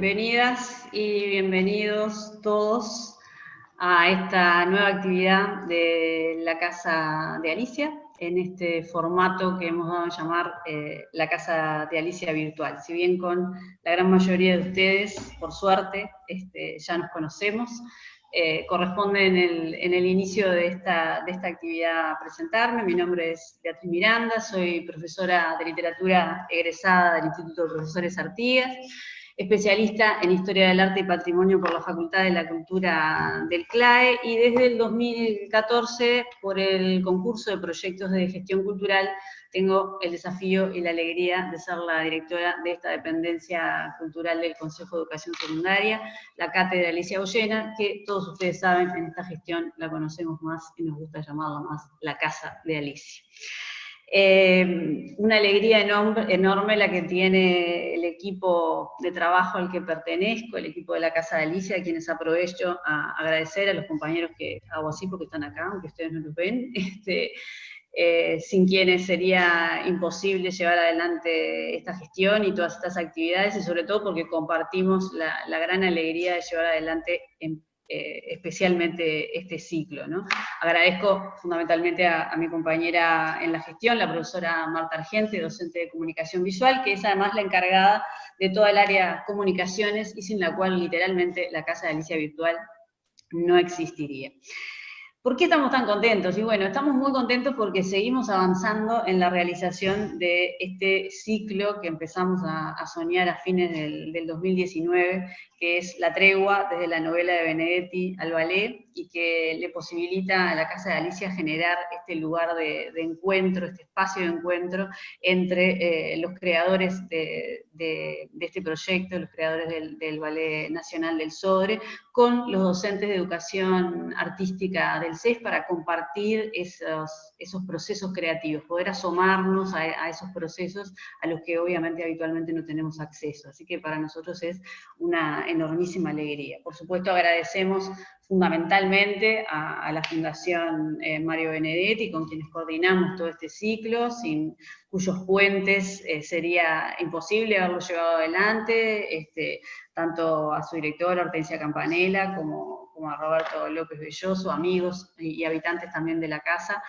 bienvenidas y bienvenidos todos a esta nueva actividad de la Casa de Alicia, en este formato que hemos dado a llamar la Casa de Alicia Virtual. Si bien con la gran mayoría de ustedes, por suerte, ya nos conocemos, corresponde en el inicio de esta actividad presentarme. Mi nombre es Beatriz Miranda, soy profesora de literatura egresada del Instituto de Profesores Artigas, especialista en Historia del Arte y Patrimonio por la Facultad de la Cultura del CLAE, y desde el 2014, por el concurso de proyectos de gestión cultural, tengo el desafío y la alegría de ser la directora de esta dependencia cultural del Consejo de Educación Secundaria, la Cátedra Alicia Goyena, que todos ustedes saben, en esta gestión la conocemos más y nos gusta llamarla más la Casa de Alicia. Una alegría enorme la que tiene el equipo de trabajo al que pertenezco, el equipo de la Casa de Alicia, a quienes aprovecho a agradecer, a los compañeros que hago así porque están acá, aunque ustedes no los ven, sin quienes sería imposible llevar adelante esta gestión y todas estas actividades, y sobre todo porque compartimos la gran alegría de llevar adelante especialmente este ciclo, ¿no? Agradezco fundamentalmente a mi compañera en la gestión, la profesora Marta Argente, docente de comunicación visual, que es además la encargada de toda el área comunicaciones y sin la cual literalmente la Casa de Alicia Virtual no existiría. ¿Por qué estamos tan contentos? Y bueno, estamos muy contentos porque seguimos avanzando en la realización de este ciclo que empezamos a soñar a fines del 2019, que es La Tregua, desde la novela de Benedetti al ballet, y que le posibilita a la Casa de Alicia generar este lugar de encuentro, este espacio de encuentro entre los creadores de este proyecto, los creadores del Ballet Nacional del Sodre, con los docentes de educación artística del CES, para compartir esos procesos creativos, poder asomarnos a esos procesos a los que obviamente habitualmente no tenemos acceso. Así que para nosotros es una enormísima alegría. Por supuesto, agradecemos fundamentalmente a la Fundación Mario Benedetti, con quienes coordinamos todo este ciclo, sin cuyos puentes sería imposible haberlo llevado adelante, tanto a su directora Hortensia Campanella como a Roberto López Belloso, amigos y habitantes también de la casa,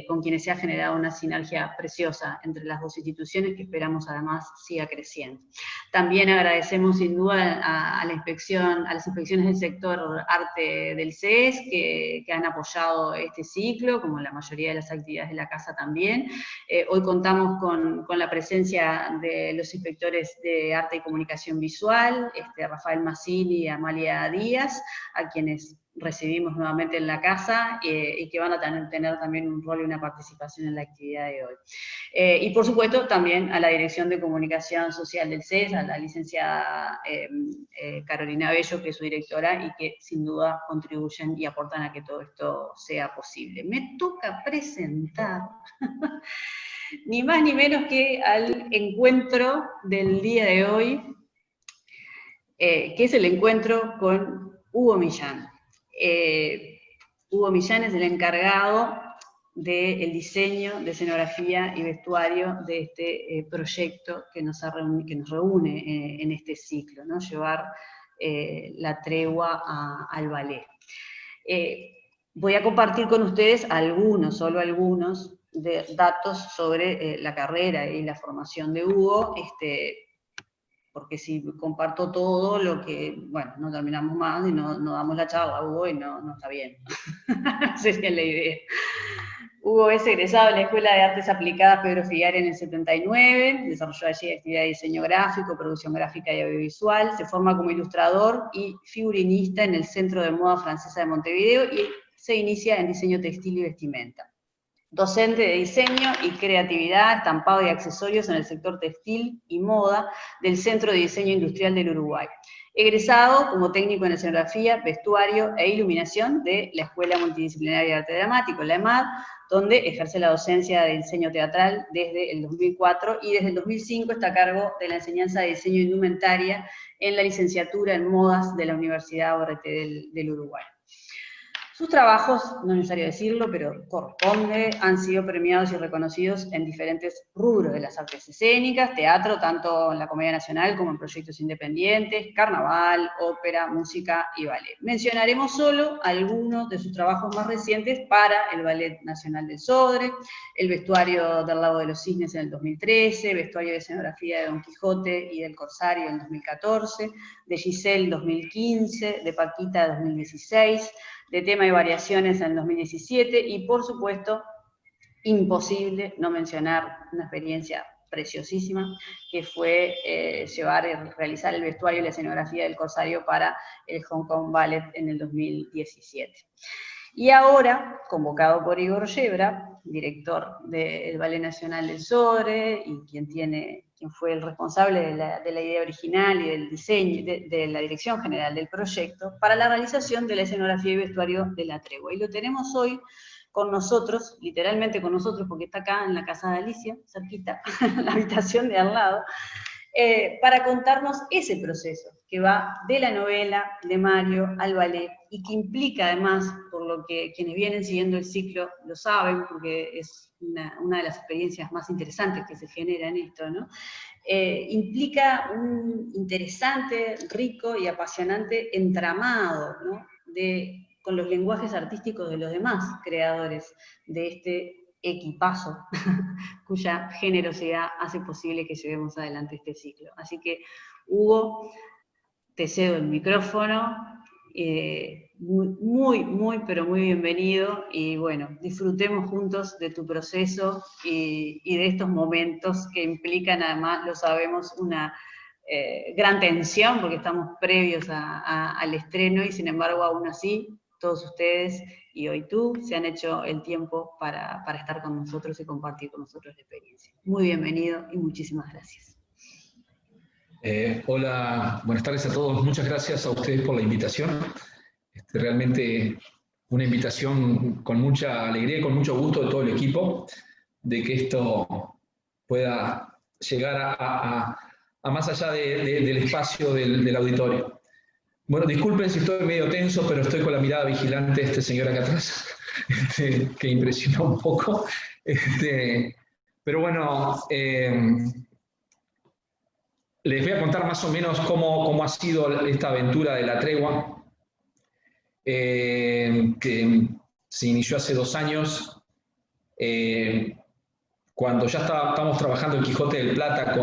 con quienes se ha generado una sinergia preciosa entre las dos instituciones, que esperamos además siga creciendo. También agradecemos sin duda a las inspecciones del sector arte del CES, que han apoyado este ciclo, como la mayoría de las actividades de la casa también. Hoy contamos con la presencia de los inspectores de arte y comunicación visual, Rafael Massini y Amalia Díaz, a quienes recibimos nuevamente en la casa, y que van a tener también un rol y una participación en la actividad de hoy. Y por supuesto también a la Dirección de Comunicación Social del CES, a la licenciada Carolina Bello, que es su directora, y que sin duda contribuyen y aportan a que todo esto sea posible. Me toca presentar ni más ni menos que al encuentro del día de hoy, que es el encuentro con Hugo Millán. Hugo Millán es el encargado del diseño de escenografía y vestuario de este proyecto que nos reúne en este ciclo, ¿no? Llevar la tregua al ballet. Voy a compartir con ustedes solo algunos datos sobre la carrera y la formación de Hugo, porque si comparto todo lo que, bueno, no terminamos más y no damos la charla, Hugo, y no está bien. No sería la idea. Hugo es egresado de la Escuela de Artes Aplicadas Pedro Figari en el 79, desarrolló allí actividad de diseño gráfico, producción gráfica y audiovisual, se forma como ilustrador y figurinista en el Centro de Moda Francesa de Montevideo y se inicia en diseño textil y vestimenta. Docente de diseño y creatividad, estampado y accesorios en el sector textil y moda del Centro de Diseño Industrial del Uruguay. Egresado como técnico en escenografía, vestuario e iluminación de la Escuela Multidisciplinaria de Arte Dramático, la EMAD, donde ejerce la docencia de diseño teatral desde el 2004 y desde el 2005 está a cargo de la enseñanza de diseño indumentaria en la licenciatura en modas de la Universidad ORT del Uruguay. Sus trabajos, no es necesario decirlo, pero corresponde, han sido premiados y reconocidos en diferentes rubros de las artes escénicas, teatro, tanto en la Comedia Nacional como en proyectos independientes, carnaval, ópera, música y ballet. Mencionaremos solo algunos de sus trabajos más recientes para el Ballet Nacional del Sodre, el vestuario del Lago de los Cisnes en el 2013, vestuario de escenografía de Don Quijote y del Corsario en 2014, de Giselle 2015, de Paquita 2016, de tema y variaciones en 2017, y por supuesto, imposible no mencionar una experiencia preciosísima, que fue llevar y realizar el vestuario y la escenografía del Corsario para el Hong Kong Ballet en el 2017. Y ahora, convocado por Igor Yebra, director del Ballet Nacional del Sodre, y quien fue el responsable de la idea original y del diseño, de la dirección general del proyecto, para la realización de la escenografía y vestuario de La Tregua. Y lo tenemos hoy con nosotros, literalmente con nosotros, porque está acá en la casa de Alicia, cerquita, en la habitación de al lado, para contarnos ese proceso que va de la novela de Mario al ballet y que implica además, por lo que quienes vienen siguiendo el ciclo lo saben, porque es una de las experiencias más interesantes que se genera en esto, ¿no? Implica un interesante, rico y apasionante entramado, ¿no? Con los lenguajes artísticos de los demás creadores de este equipazo, cuya generosidad hace posible que llevemos adelante este ciclo. Así que, Hugo, te cedo el micrófono, muy, pero muy bienvenido, y bueno, disfrutemos juntos de tu proceso y de estos momentos que implican, además, lo sabemos, una gran tensión, porque estamos previos al estreno, y sin embargo, aún así, todos ustedes y hoy tú se han hecho el tiempo para estar con nosotros y compartir con nosotros la experiencia. Muy bienvenido y muchísimas gracias. Hola, buenas tardes a todos. Muchas gracias a ustedes por la invitación. Realmente una invitación con mucha alegría y con mucho gusto de todo el equipo, de que esto pueda llegar a más allá del espacio del auditorio. Bueno, disculpen si estoy medio tenso, pero estoy con la mirada vigilante de este señor acá atrás, que impresionó un poco. Pero bueno, les voy a contar más o menos cómo ha sido esta aventura de La Tregua, que se inició hace 2 años, cuando ya estábamos trabajando en Quijote del Plata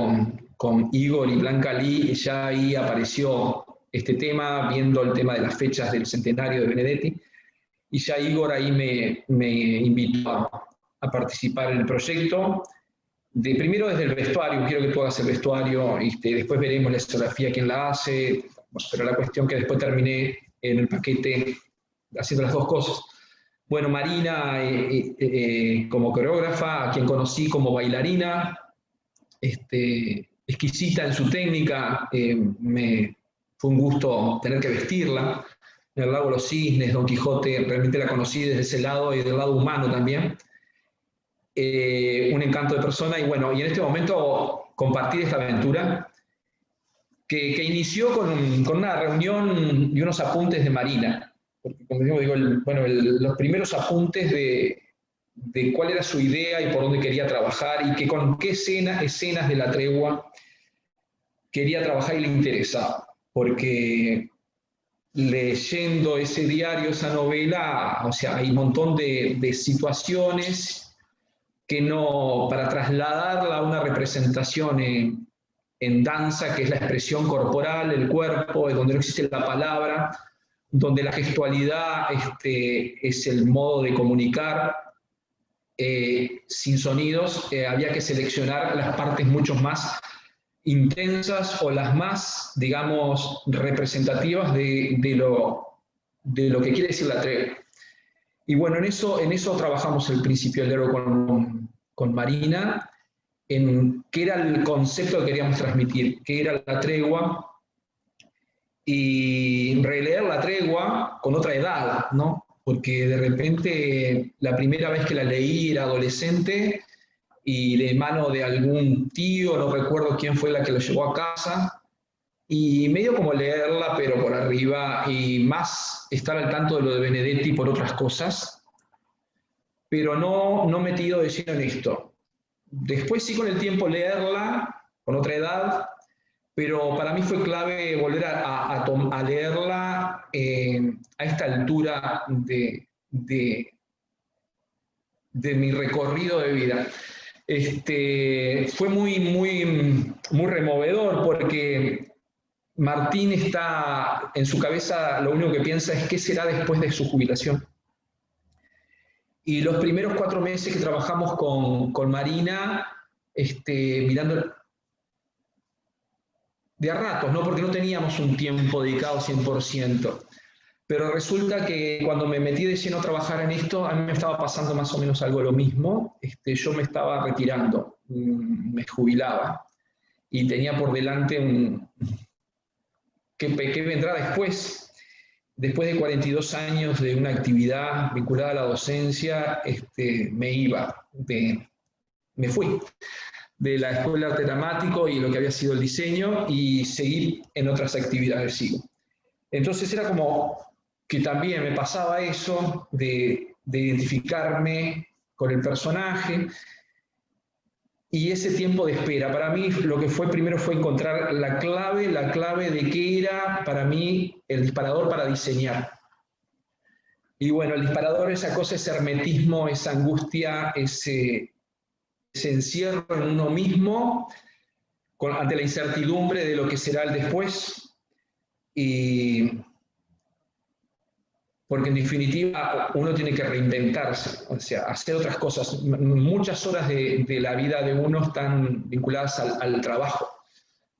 con Igor y Blanca Lee, y ya ahí apareció este tema, viendo el tema de las fechas del centenario de Benedetti, y ya Igor ahí me invitó a participar en el proyecto. Primero desde el vestuario, quiero que tú hagas el vestuario, después veremos la escenografía, quién la hace, pero la cuestión que después terminé en el paquete haciendo las 2 cosas. Bueno, Marina como coreógrafa, a quien conocí como bailarina, exquisita en su técnica, fue un gusto tener que vestirla. En el Lago de los Cisnes, Don Quijote, realmente la conocí desde ese lado y del lado humano también. Un encanto de persona, y bueno, y en este momento compartir esta aventura que inició con una reunión y unos apuntes de Marina, porque como digo, los primeros apuntes de cuál era su idea y por dónde quería trabajar, y que con qué escenas de La Tregua quería trabajar y le interesaba, porque leyendo ese diario, esa novela, o sea, hay un montón de situaciones que no, para trasladarla a una representación en danza, que es la expresión corporal, el cuerpo, donde no existe la palabra, donde la gestualidad es el modo de comunicar sin sonidos, había que seleccionar las partes mucho más intensas o las más, digamos, representativas de lo que quiere decir La Tregua. Y bueno, en eso trabajamos el principio del diálogo con Marina, en qué era el concepto que queríamos transmitir, qué era La Tregua, y releer La Tregua con otra edad, ¿no? Porque de repente la primera vez que la leí era adolescente, y de mano de algún tío, no recuerdo quién fue la que lo llevó a casa, y medio como leerla, pero por arriba, y más estar al tanto de lo de Benedetti por otras cosas, pero no metido de lleno en esto. Después sí con el tiempo leerla, con otra edad, pero para mí fue clave volver a leerla a esta altura de mi recorrido de vida. Fue muy removedor porque Martín está en su cabeza, lo único que piensa es qué será después de su jubilación. Y los primeros 4 meses que trabajamos con Marina, mirando de a ratos, ¿no? Porque no teníamos un tiempo dedicado 100%. Pero resulta que cuando me metí de lleno a trabajar en esto, a mí me estaba pasando más o menos algo lo mismo. Yo me estaba retirando, me jubilaba. Y tenía por delante ¿qué vendrá después? Después de 42 años de una actividad vinculada a la docencia, me fui de la Escuela de Arte Dramático y lo que había sido el diseño, y seguí en otras actividades, sigo. Entonces era como que también me pasaba eso de identificarme con el personaje, y ese tiempo de espera. Para mí lo que fue primero fue encontrar la clave de qué era para mí el disparador para diseñar. Y bueno, el disparador, esa cosa, ese hermetismo, esa angustia, ese encierro en uno mismo ante la incertidumbre de lo que será el después. Porque en definitiva uno tiene que reinventarse, o sea, hacer otras cosas. Muchas horas de la vida de uno están vinculadas al trabajo,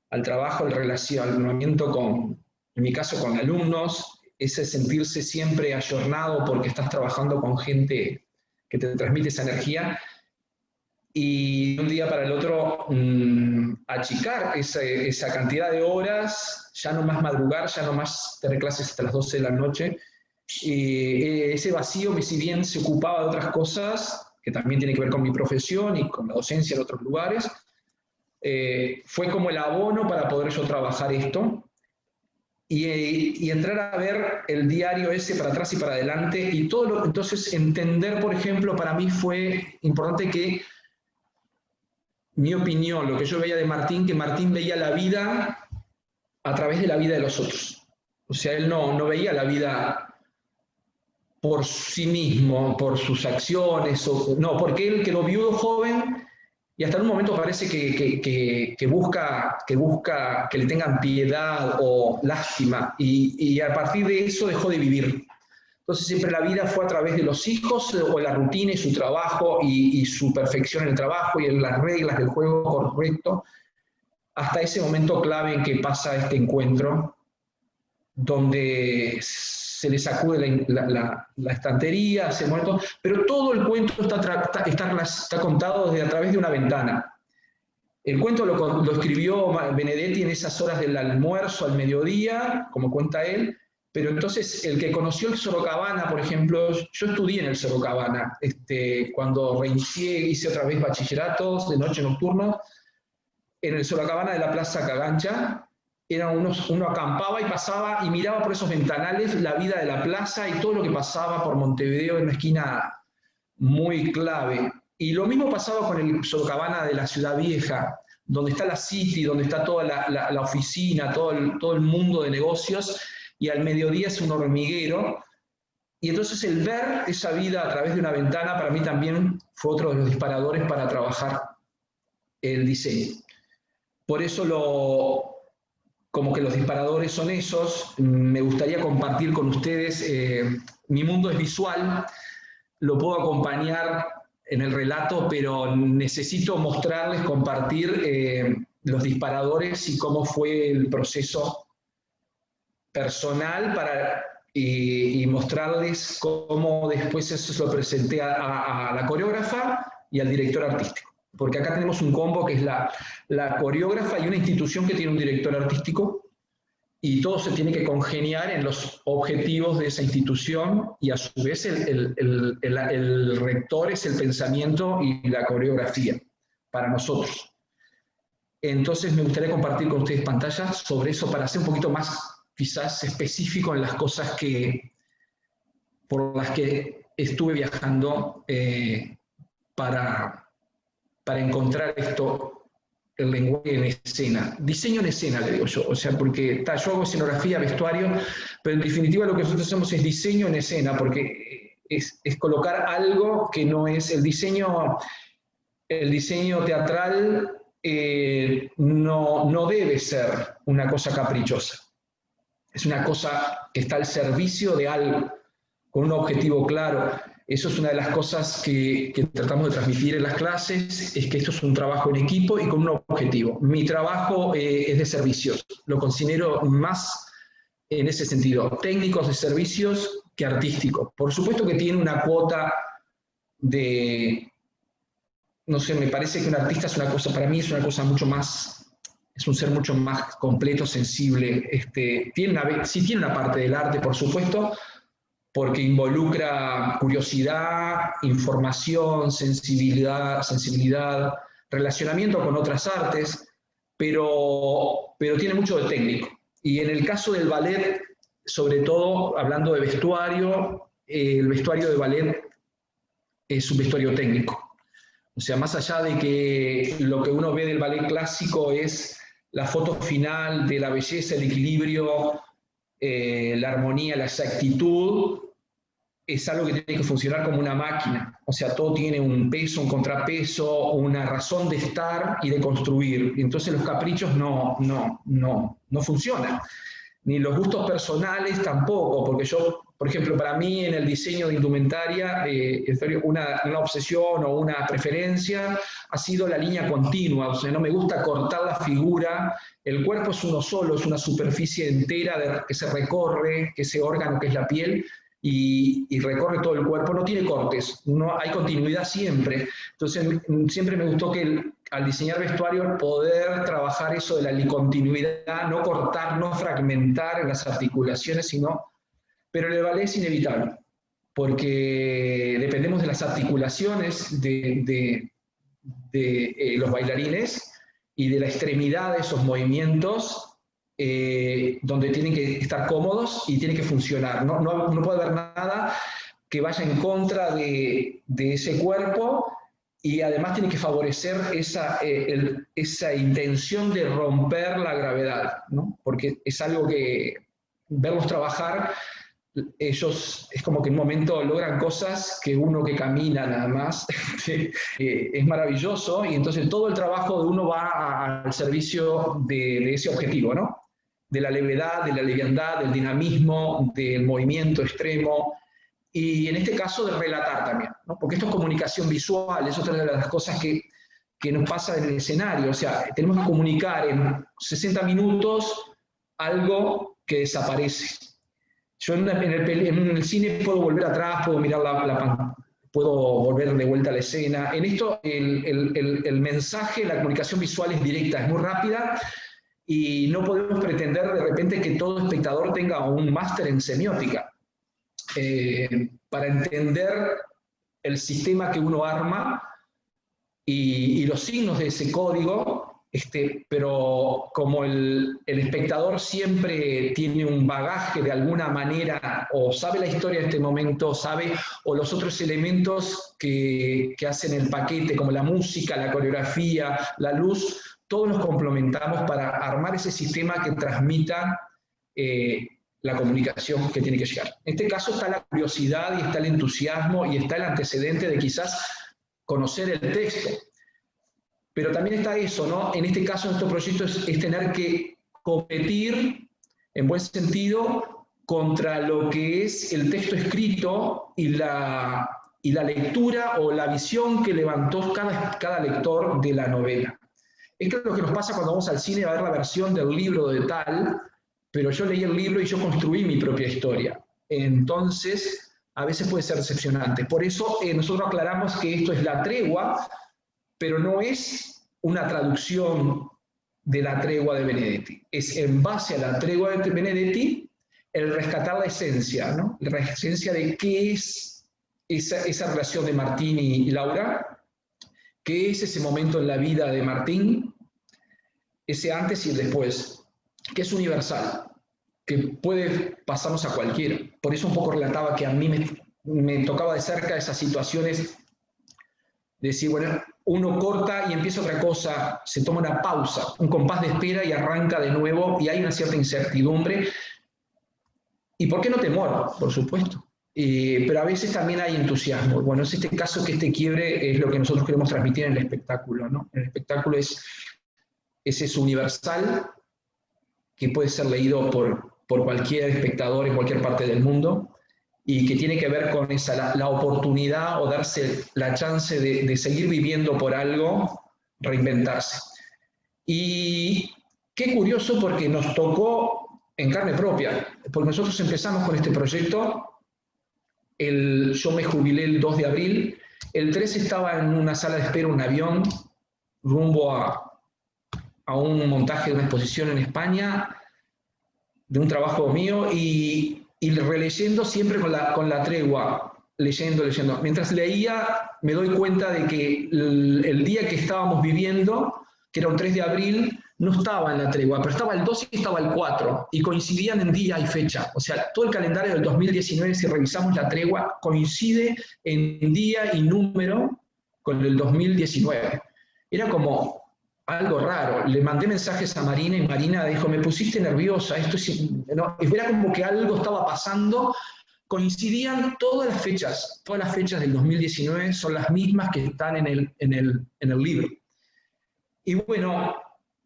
al relacionamiento en mi caso, con alumnos, ese sentirse siempre ayornado porque estás trabajando con gente que te transmite esa energía, y de un día para el otro achicar esa cantidad de horas, ya no más madrugar, ya no más tener clases hasta las 12 de la noche. Ese vacío, que si bien se ocupaba de otras cosas, que también tiene que ver con mi profesión y con la docencia en otros lugares, fue como el abono para poder yo trabajar esto y entrar a ver el diario ese para atrás y para adelante, y entonces entender, por ejemplo, para mí fue importante que mi opinión, lo que yo veía de Martín, que Martín veía la vida a través de la vida de los otros. O sea, él no veía la vida por sí mismo, por sus acciones, no, porque él quedó viudo joven y hasta en un momento parece que busca que le tengan piedad o lástima, y a partir de eso dejó de vivir. Entonces siempre la vida fue a través de los hijos, o la rutina y su trabajo y su perfección en el trabajo y en las reglas del juego correcto, hasta ese momento clave en que pasa este encuentro, donde se le sacude la estantería, se muere todo, pero todo el cuento está contado a través de una ventana. El cuento lo escribió Benedetti en esas horas del almuerzo al mediodía, como cuenta él, pero entonces el que conoció el Sorocabana, por ejemplo, yo estudié en el Sorocabana, cuando reinicié, hice otra vez bachilleratos de noche nocturno, en el Sorocabana de la Plaza Cagancha. Uno acampaba y pasaba y miraba por esos ventanales la vida de la plaza y todo lo que pasaba por Montevideo, en una esquina muy clave. Y lo mismo pasaba con el Sorocabana de la Ciudad Vieja, donde está la City, donde está toda la oficina, todo el mundo de negocios, y al mediodía es un hormiguero. Y entonces el ver esa vida a través de una ventana para mí también fue otro de los disparadores para trabajar el diseño. Por eso como que los disparadores son esos. Me gustaría compartir con ustedes, mi mundo es visual, lo puedo acompañar en el relato, pero necesito mostrarles, compartir los disparadores y cómo fue el proceso personal y mostrarles cómo después eso se lo presenté a la coreógrafa y al director artístico. Porque acá tenemos un combo que es la coreógrafa y una institución que tiene un director artístico, y todo se tiene que congeniar en los objetivos de esa institución, y a su vez el rector es el pensamiento y la coreografía para nosotros. Entonces me gustaría compartir con ustedes pantallas sobre eso para ser un poquito más quizás específico en las cosas por las que estuve viajando para encontrar el lenguaje en escena. Diseño en escena, le digo yo. O sea, porque yo hago escenografía, vestuario, pero en definitiva lo que nosotros hacemos es diseño en escena, porque es colocar algo que no es el diseño teatral. No debe ser una cosa caprichosa. Es una cosa que está al servicio de algo, con un objetivo claro. Eso es una de las cosas que tratamos de transmitir en las clases, es que esto es un trabajo en equipo y con un objetivo. Mi trabajo es de servicios, lo considero más en ese sentido, técnicos de servicios que artísticos. Por supuesto que tiene una cuota de... No sé, me parece que un artista es una cosa, para mí es una cosa mucho más, es un ser mucho más completo, sensible. Sí tiene una parte del arte, por supuesto, porque involucra curiosidad, información, sensibilidad, relacionamiento con otras artes, pero tiene mucho de técnico. Y en el caso del ballet, sobre todo hablando de vestuario, el vestuario de ballet es un vestuario técnico. O sea, más allá de que lo que uno ve del ballet clásico es la foto final de la belleza, el equilibrio, la armonía, la exactitud, es algo que tiene que funcionar como una máquina. O sea, todo tiene un peso, un contrapeso, una razón de estar y de construir. Y entonces los caprichos no funcionan. Ni los gustos personales tampoco, porque yo, por ejemplo, para mí en el diseño de indumentaria, una obsesión o una preferencia ha sido la línea continua. O sea, no me gusta cortar la figura. El cuerpo es uno solo, es una superficie entera que se recorre, que ese órgano que es la piel, y recorre todo el cuerpo, no tiene cortes, no hay continuidad siempre. Entonces siempre me gustó que al diseñar vestuario poder trabajar eso de la continuidad, no cortar, no fragmentar en las articulaciones, pero en el ballet es inevitable, porque dependemos de las articulaciones de los bailarines y de la extremidad de esos movimientos, donde tienen que estar cómodos y tienen que funcionar. No puede haber nada que vaya en contra de ese cuerpo, y además tiene que favorecer esa intención de romper la gravedad, ¿no? Porque es algo que verlos trabajar, ellos es como que en un momento logran cosas que uno que camina nada más es maravilloso, y entonces todo el trabajo de uno va al servicio de ese objetivo, ¿no? De la levedad, de la liviandad, del dinamismo, del movimiento extremo, y en este caso de relatar también, ¿no? Porque esto es comunicación visual, es otra de las cosas que nos pasa en el escenario. O sea, tenemos que comunicar en 60 minutos algo que desaparece. Yo en el cine puedo volver atrás, puedo mirar puedo volver de vuelta a la escena. En esto el mensaje, la comunicación visual es directa, es muy rápida, y no podemos pretender de repente que todo espectador tenga un máster en semiótica para entender el sistema que uno arma y los signos de ese código, pero como el espectador siempre tiene un bagaje de alguna manera, o sabe la historia de este momento, o los otros elementos que hacen el paquete, como la música, la coreografía, la luz, todos nos complementamos para armar ese sistema que transmita la comunicación que tiene que llegar. En este caso está la curiosidad y está el entusiasmo y está el antecedente de quizás conocer el texto. Pero también está eso, ¿no? En este caso, en estos proyectos, es tener que competir, en buen sentido, contra lo que es el texto escrito y la lectura o la visión que levantó cada lector de la novela. Esto es lo que nos pasa cuando vamos al cine a ver la versión del libro de tal, pero yo leí el libro y yo construí mi propia historia. Entonces, a veces puede ser decepcionante. Por eso nosotros aclaramos que esto es la tregua, pero no es una traducción de la tregua de Benedetti. Es en base a la tregua de Benedetti el rescatar la esencia, ¿no? La esencia de qué es esa relación de Martín y Laura, qué es ese momento en la vida de Martín, ese antes y el después, que es universal, que puede pasarnos a cualquiera. Por eso un poco relataba que a mí me tocaba de cerca esas situaciones de decir, bueno, uno corta y empieza otra cosa, se toma una pausa, un compás de espera y arranca de nuevo, y hay una cierta incertidumbre. ¿Y por qué no temor? Por supuesto. Pero a veces también hay entusiasmo. Bueno, es este caso que este quiebre es lo que nosotros queremos transmitir en el espectáculo, ¿no? El espectáculo es ese universal que puede ser leído por cualquier espectador en cualquier parte del mundo, y que tiene que ver con la oportunidad o darse la chance de seguir viviendo por algo, reinventarse. Y qué curioso, porque nos tocó en carne propia, porque nosotros empezamos con este proyecto, yo me jubilé el 2 de abril, el 3 estaba en una sala de espera, un avión, rumbo a un montaje de una exposición en España, de un trabajo mío, y releyendo siempre con la tregua, leyendo. Mientras leía, me doy cuenta de que el día que estábamos viviendo, que era un 3 de abril, no estaba en la tregua, pero estaba el 2 y estaba el 4, y coincidían en día y fecha. O sea, todo el calendario del 2019, si revisamos la tregua, coincide en día y número con el 2019. Era como algo raro. Le mandé mensajes a Marina y Marina dijo, me pusiste nerviosa, esto es, ¿no? Era como que algo estaba pasando. Coincidían todas las fechas del 2019 son las mismas que están en el libro. Y bueno,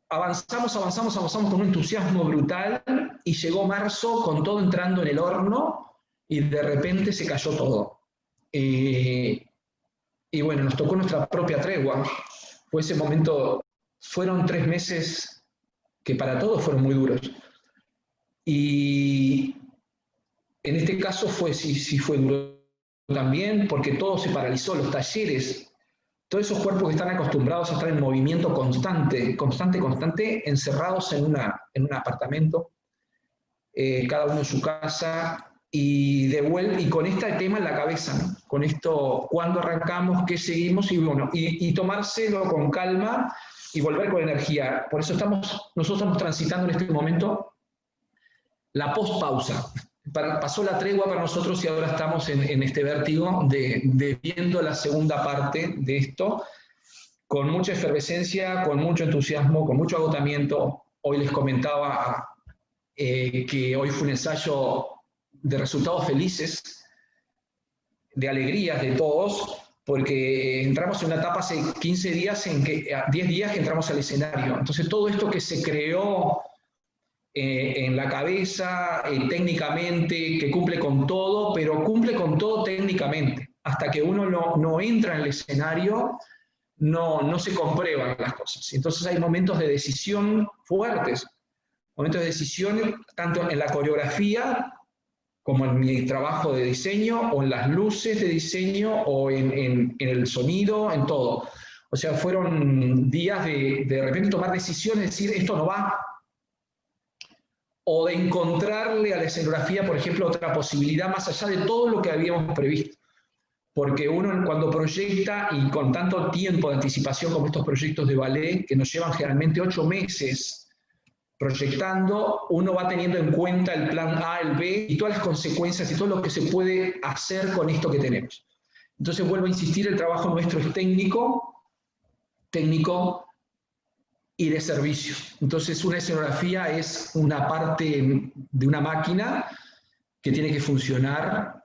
avanzamos con un entusiasmo brutal, y llegó marzo con todo entrando en el horno, y de repente se cayó todo. Y bueno, nos tocó nuestra propia tregua. Fue ese momento. Fueron 3 meses que para todos fueron muy duros. Y en este caso sí fue duro también, porque todo se paralizó, los talleres, todos esos cuerpos que están acostumbrados a estar en movimiento constante, encerrados en un apartamento, cada uno en su casa, y con este tema en la cabeza, ¿no? Con esto, ¿cuándo arrancamos? ¿Qué seguimos? Y bueno, y tomárselo con calma y volver con energía. Por eso nosotros estamos transitando en este momento la post-pausa. Pasó la tregua para nosotros, y ahora estamos en este vértigo de viendo la segunda parte de esto, con mucha efervescencia, con mucho entusiasmo, con mucho agotamiento. Hoy les comentaba que hoy fue un ensayo de resultados felices, de alegrías de todos, porque entramos en una etapa hace 15 días, 10 días que entramos al escenario. Entonces todo esto que se creó en la cabeza, técnicamente, que cumple con todo, pero cumple con todo técnicamente. Hasta que uno no entra en el escenario, no se comprueban las cosas. Entonces hay momentos de decisión fuertes, momentos de decisión tanto en la coreografía como en mi trabajo de diseño, o en las luces de diseño, o en el sonido, en todo. O sea, fueron días de repente tomar decisiones, decir, esto no va, o de encontrarle a la escenografía, por ejemplo, otra posibilidad más allá de todo lo que habíamos previsto. Porque uno, cuando proyecta, y con tanto tiempo de anticipación como estos proyectos de ballet, que nos llevan generalmente 8 meses proyectando, uno va teniendo en cuenta el plan A, el B, y todas las consecuencias y todo lo que se puede hacer con esto que tenemos. Entonces, vuelvo a insistir, el trabajo nuestro es técnico y de servicio. Entonces, una escenografía es una parte de una máquina que tiene que funcionar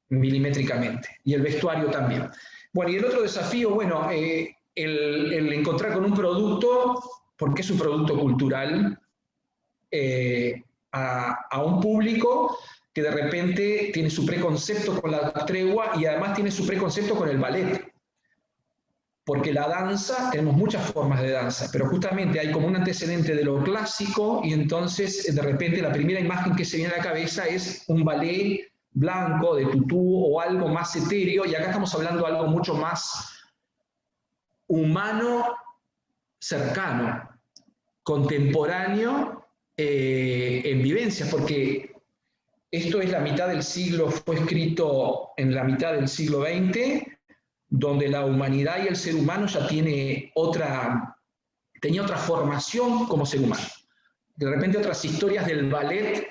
milimétricamente, y el vestuario también. Bueno, y el otro desafío, bueno, el encontrar con un producto, porque es un producto cultural, a un público que de repente tiene su preconcepto con la tregua, y además tiene su preconcepto con el ballet. Porque la danza, tenemos muchas formas de danza, pero justamente hay como un antecedente de lo clásico, y entonces de repente la primera imagen que se viene a la cabeza es un ballet blanco, de tutú, o algo más etéreo, y acá estamos hablando de algo mucho más humano, cercano, contemporáneo, en vivencias, porque esto es la mitad del siglo, fue escrito en la mitad del siglo XX, donde la humanidad y el ser humano ya tiene otra tenía otra formación como ser humano. De repente otras historias del ballet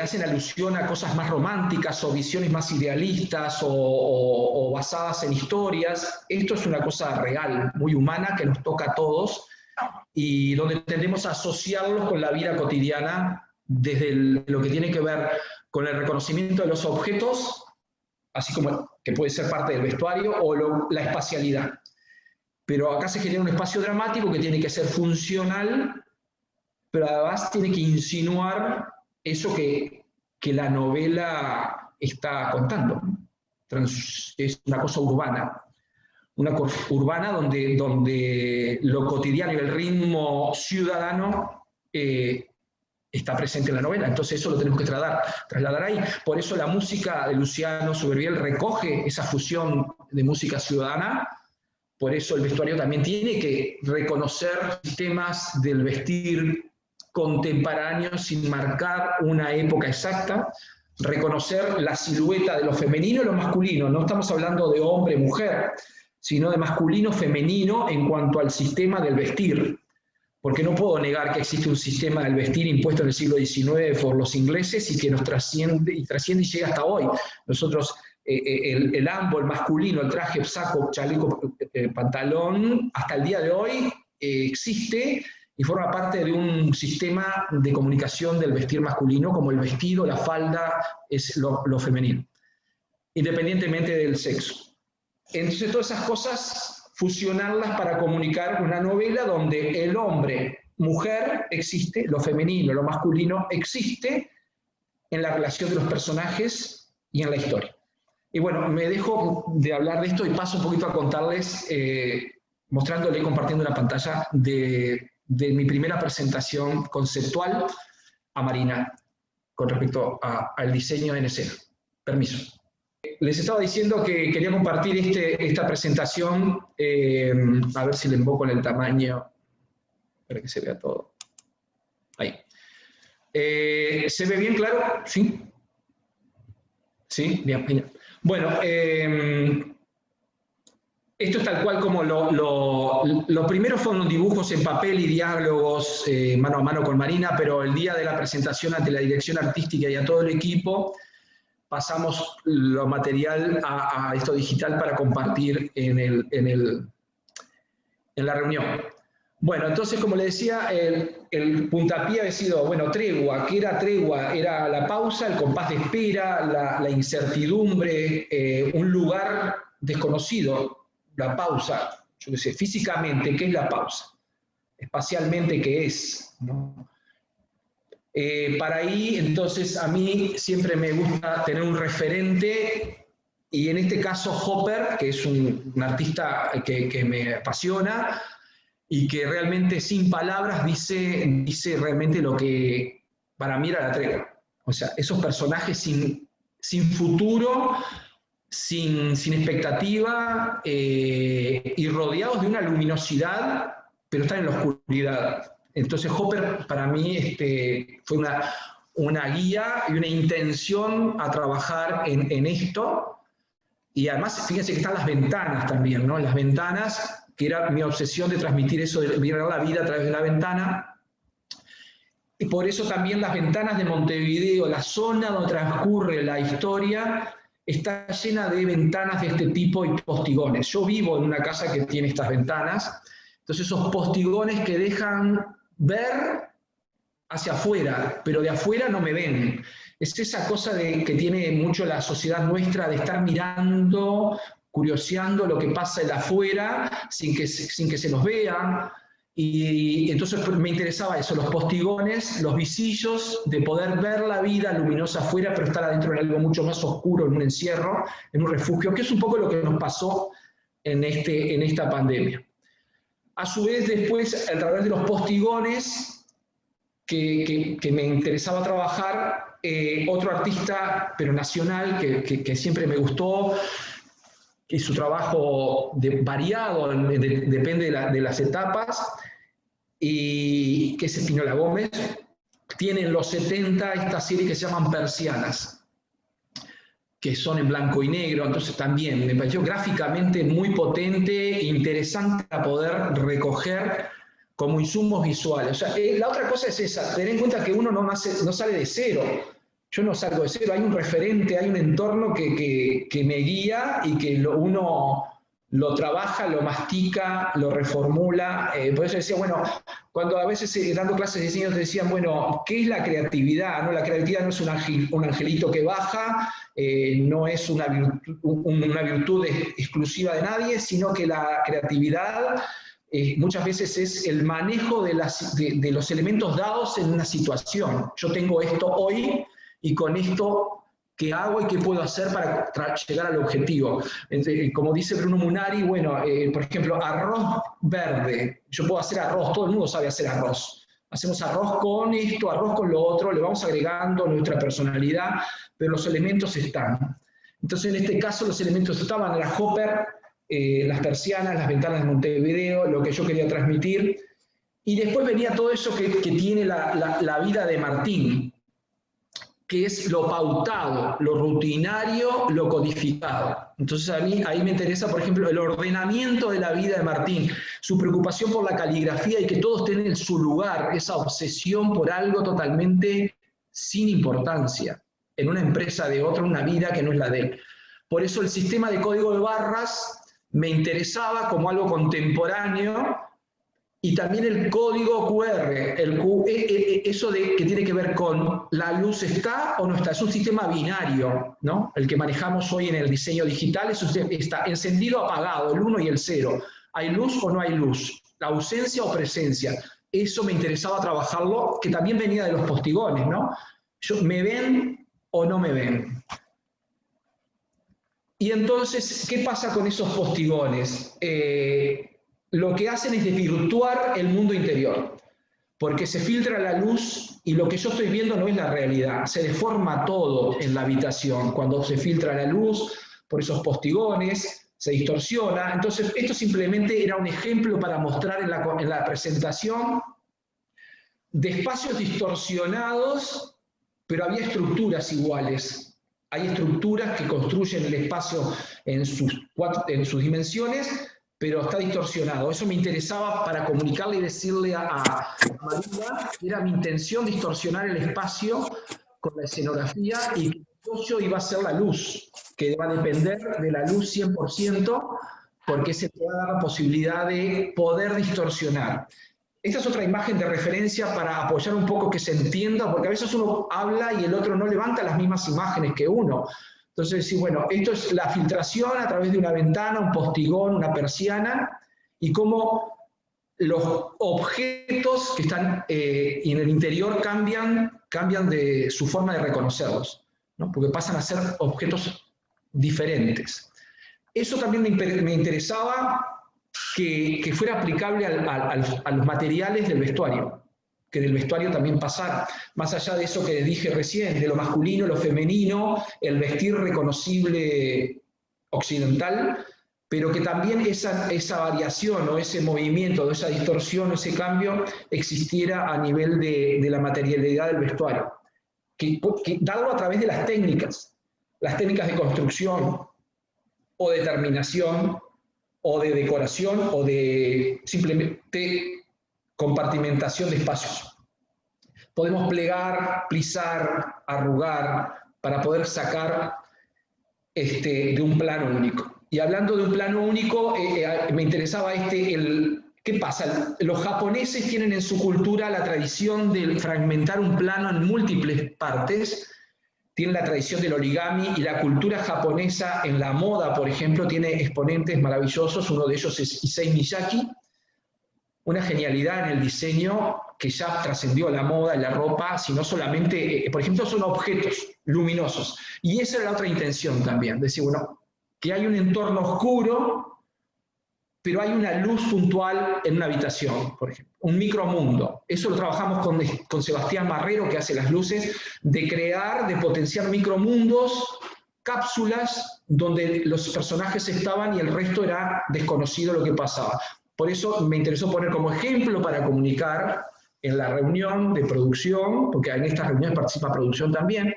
hacen alusión a cosas más románticas o visiones más idealistas o basadas en historias. Esto es una cosa real, muy humana, que nos toca a todos y donde tendemos a asociarlos con la vida cotidiana desde lo que tiene que ver con el reconocimiento de los objetos, así como que puede ser parte del vestuario, o la espacialidad. Pero acá se genera un espacio dramático que tiene que ser funcional, pero además tiene que insinuar eso que la novela está contando. Es una cosa urbana. Una cosa urbana donde lo cotidiano y el ritmo ciudadano está presente en la novela. Entonces eso lo tenemos que trasladar ahí. Por eso la música de Luciano Suberbiel recoge esa fusión de música ciudadana. Por eso el vestuario también tiene que reconocer sistemas del vestir contemporáneos sin marcar una época exacta, reconocer la silueta de lo femenino y lo masculino. No estamos hablando de hombre, mujer, sino de masculino, femenino en cuanto al sistema del vestir. Porque no puedo negar que existe un sistema del vestir impuesto en el siglo XIX por los ingleses y que nos trasciende y llega hasta hoy. Nosotros, el ambo, el masculino, el traje, saco, chaleco, pantalón, hasta el día de hoy existe y forma parte de un sistema de comunicación del vestir masculino, como el vestido, la falda, es lo femenino, independientemente del sexo. Entonces todas esas cosas, fusionarlas para comunicar una novela donde el hombre, mujer existe, lo femenino, lo masculino existe en la relación de los personajes y en la historia. Y bueno, me dejo de hablar de esto y paso un poquito a contarles, mostrándole y compartiendo una pantalla de mi primera presentación conceptual a Marina con respecto al diseño en escena. Permiso. Les estaba diciendo que quería compartir esta presentación, a ver si le invoco en el tamaño, para que se vea todo. Ahí. ¿Se ve bien claro? ¿Sí? ¿Sí? Bien, bien. Bueno, esto es tal cual como lo primero fueron dibujos en papel y diálogos mano a mano con Marina, pero el día de la presentación ante la dirección artística y a todo el equipo, pasamos lo material a esto digital para compartir en la reunión. Bueno, entonces, como le decía, el puntapié había sido, bueno, tregua. ¿Qué era tregua? Era la pausa, el compás de espera, la incertidumbre, un lugar desconocido. La pausa, yo qué sé, físicamente, ¿qué es la pausa? Espacialmente, ¿qué es? ¿No? Para ahí, entonces, a mí siempre me gusta tener un referente, y en este caso Hopper, que es un artista que me apasiona, y que realmente sin palabras dice realmente lo que para mí era la tregua. O sea, esos personajes sin futuro, sin expectativa, y rodeados de una luminosidad, pero están en la oscuridad. Entonces Hopper para mí fue una guía y una intención a trabajar en esto. Y además, fíjense que están las ventanas también, ¿no? Las ventanas, que era mi obsesión de transmitir eso, de ver la vida a través de la ventana. Y por eso también las ventanas de Montevideo, la zona donde transcurre la historia, está llena de ventanas de este tipo y postigones. Yo vivo en una casa que tiene estas ventanas, entonces esos postigones que dejan ver hacia afuera, pero de afuera no me ven. Es esa cosa que tiene mucho la sociedad nuestra de estar mirando, curioseando lo que pasa de afuera sin que se nos vea. Y entonces me interesaba eso, los postigones, los visillos de poder ver la vida luminosa afuera, pero estar adentro en algo mucho más oscuro, en un encierro, en un refugio, que es un poco lo que nos pasó en esta pandemia. A su vez, después, a través de los postigones que me interesaba trabajar, otro artista, pero nacional, que siempre me gustó, y su trabajo variado, depende de las etapas, y que es Espinola Gómez. Tiene en los 70 esta serie que se llaman Persianas, que son en blanco y negro, entonces también me pareció gráficamente muy potente e interesante para poder recoger como insumos visuales. O sea, la otra cosa es esa, tener en cuenta que uno no sale de cero. Yo no salgo de cero, hay un referente, hay un entorno que me guía y que uno lo trabaja, lo mastica, lo reformula. Por eso decía, bueno, cuando a veces dando clases de diseño te decían, bueno, ¿qué es la creatividad? ¿No? La creatividad no es un angelito que baja, no es una virtud exclusiva de nadie, sino que la creatividad muchas veces es el manejo de los elementos dados en una situación. Yo tengo esto hoy y con esto, ¿qué hago y qué puedo hacer para llegar al objetivo? Como dice Bruno Munari, bueno, por ejemplo, arroz verde. Yo puedo hacer arroz, todo el mundo sabe hacer arroz. Hacemos arroz con esto, arroz con lo otro, le vamos agregando nuestra personalidad, pero los elementos están. Entonces, en este caso, los elementos estaban, la hopper, las persianas, las ventanas de Montevideo, lo que yo quería transmitir. Y después venía todo eso que tiene la vida de Martín, que es lo pautado, lo rutinario, lo codificado. Entonces a mí ahí me interesa, por ejemplo, el ordenamiento de la vida de Martín, su preocupación por la caligrafía y que todos tienen su lugar, esa obsesión por algo totalmente sin importancia, en una empresa de otra, una vida que no es la de él. Por eso el sistema de código de barras me interesaba como algo contemporáneo, y también el código QR, eso que tiene que ver con la luz está o no está, es un sistema binario, ¿no? El que manejamos hoy en el diseño digital está encendido o apagado, el 1 y el 0. ¿Hay luz o no hay luz? ¿La ausencia o presencia? Eso me interesaba trabajarlo, que también venía de los postigones, ¿no? ¿Me ven o no me ven? Y entonces, ¿qué pasa con esos postigones? Lo que hacen es desvirtuar el mundo interior, porque se filtra la luz y lo que yo estoy viendo no es la realidad, se deforma todo en la habitación cuando se filtra la luz por esos postigones, se distorsiona. Entonces, esto simplemente era un ejemplo para mostrar en la presentación de espacios distorsionados, pero había estructuras iguales. Hay estructuras que construyen el espacio en sus dimensiones, pero está distorsionado. Eso me interesaba para comunicarle y decirle a María que era mi intención distorsionar el espacio con la escenografía y que el negocio iba a ser la luz, que va a depender de la luz 100%, porque se te va a dar la posibilidad de poder distorsionar. Esta es otra imagen de referencia para apoyar un poco que se entienda, porque a veces uno habla y el otro no levanta las mismas imágenes que uno. Entonces, sí, bueno, esto es la filtración a través de una ventana, un postigón, una persiana, y cómo los objetos que están en el interior cambian de su forma de reconocerlos, ¿no? Porque pasan a ser objetos diferentes. Eso también me interesaba que fuera aplicable a los materiales del vestuario, que del vestuario también pasara, más allá de eso que dije recién, de lo masculino, lo femenino, el vestir reconocible occidental, pero que también esa variación o ese movimiento, o esa distorsión, o ese cambio existiera a nivel de la materialidad del vestuario, que darlo a través de las técnicas de construcción o de terminación, o de decoración, o de simplemente compartimentación de espacios. Podemos plegar, plisar, arrugar, para poder sacar de un plano único. Y hablando de un plano único, me interesaba ¿qué pasa? Los japoneses tienen en su cultura la tradición de fragmentar un plano en múltiples partes, tienen la tradición del origami, y la cultura japonesa en la moda, por ejemplo, tiene exponentes maravillosos, uno de ellos es Issei Miyake, una genialidad en el diseño que ya trascendió la moda y la ropa, sino solamente, por ejemplo, son objetos luminosos. Y esa era la otra intención también, decir, bueno, que hay un entorno oscuro, pero hay una luz puntual en una habitación, por ejemplo, un micromundo. Eso lo trabajamos con Sebastián Marrero, que hace las luces, de potenciar micromundos, cápsulas, donde los personajes estaban y el resto era desconocido lo que pasaba. Por eso me interesó poner como ejemplo para comunicar en la reunión de producción, porque en estas reuniones participa producción también,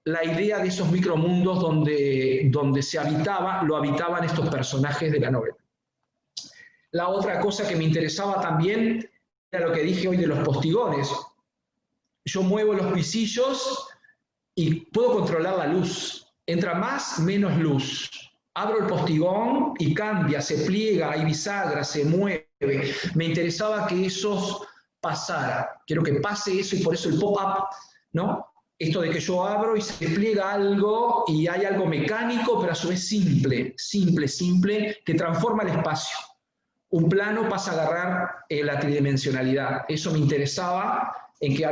la idea de esos micromundos donde se habitaba, lo habitaban estos personajes de la novela. La otra cosa que me interesaba también era lo que dije hoy de los postigones. Yo muevo los pisillos y puedo controlar la luz. Entra más, menos luz. Abro el postigón y cambia, se pliega, hay bisagras, se mueve. Me interesaba que eso pasara. Quiero que pase eso y por eso el pop-up, ¿no? Esto de que yo abro y se pliega algo y hay algo mecánico, pero a su vez simple, que transforma el espacio. Un plano pasa a agarrar la tridimensionalidad. Eso me interesaba en que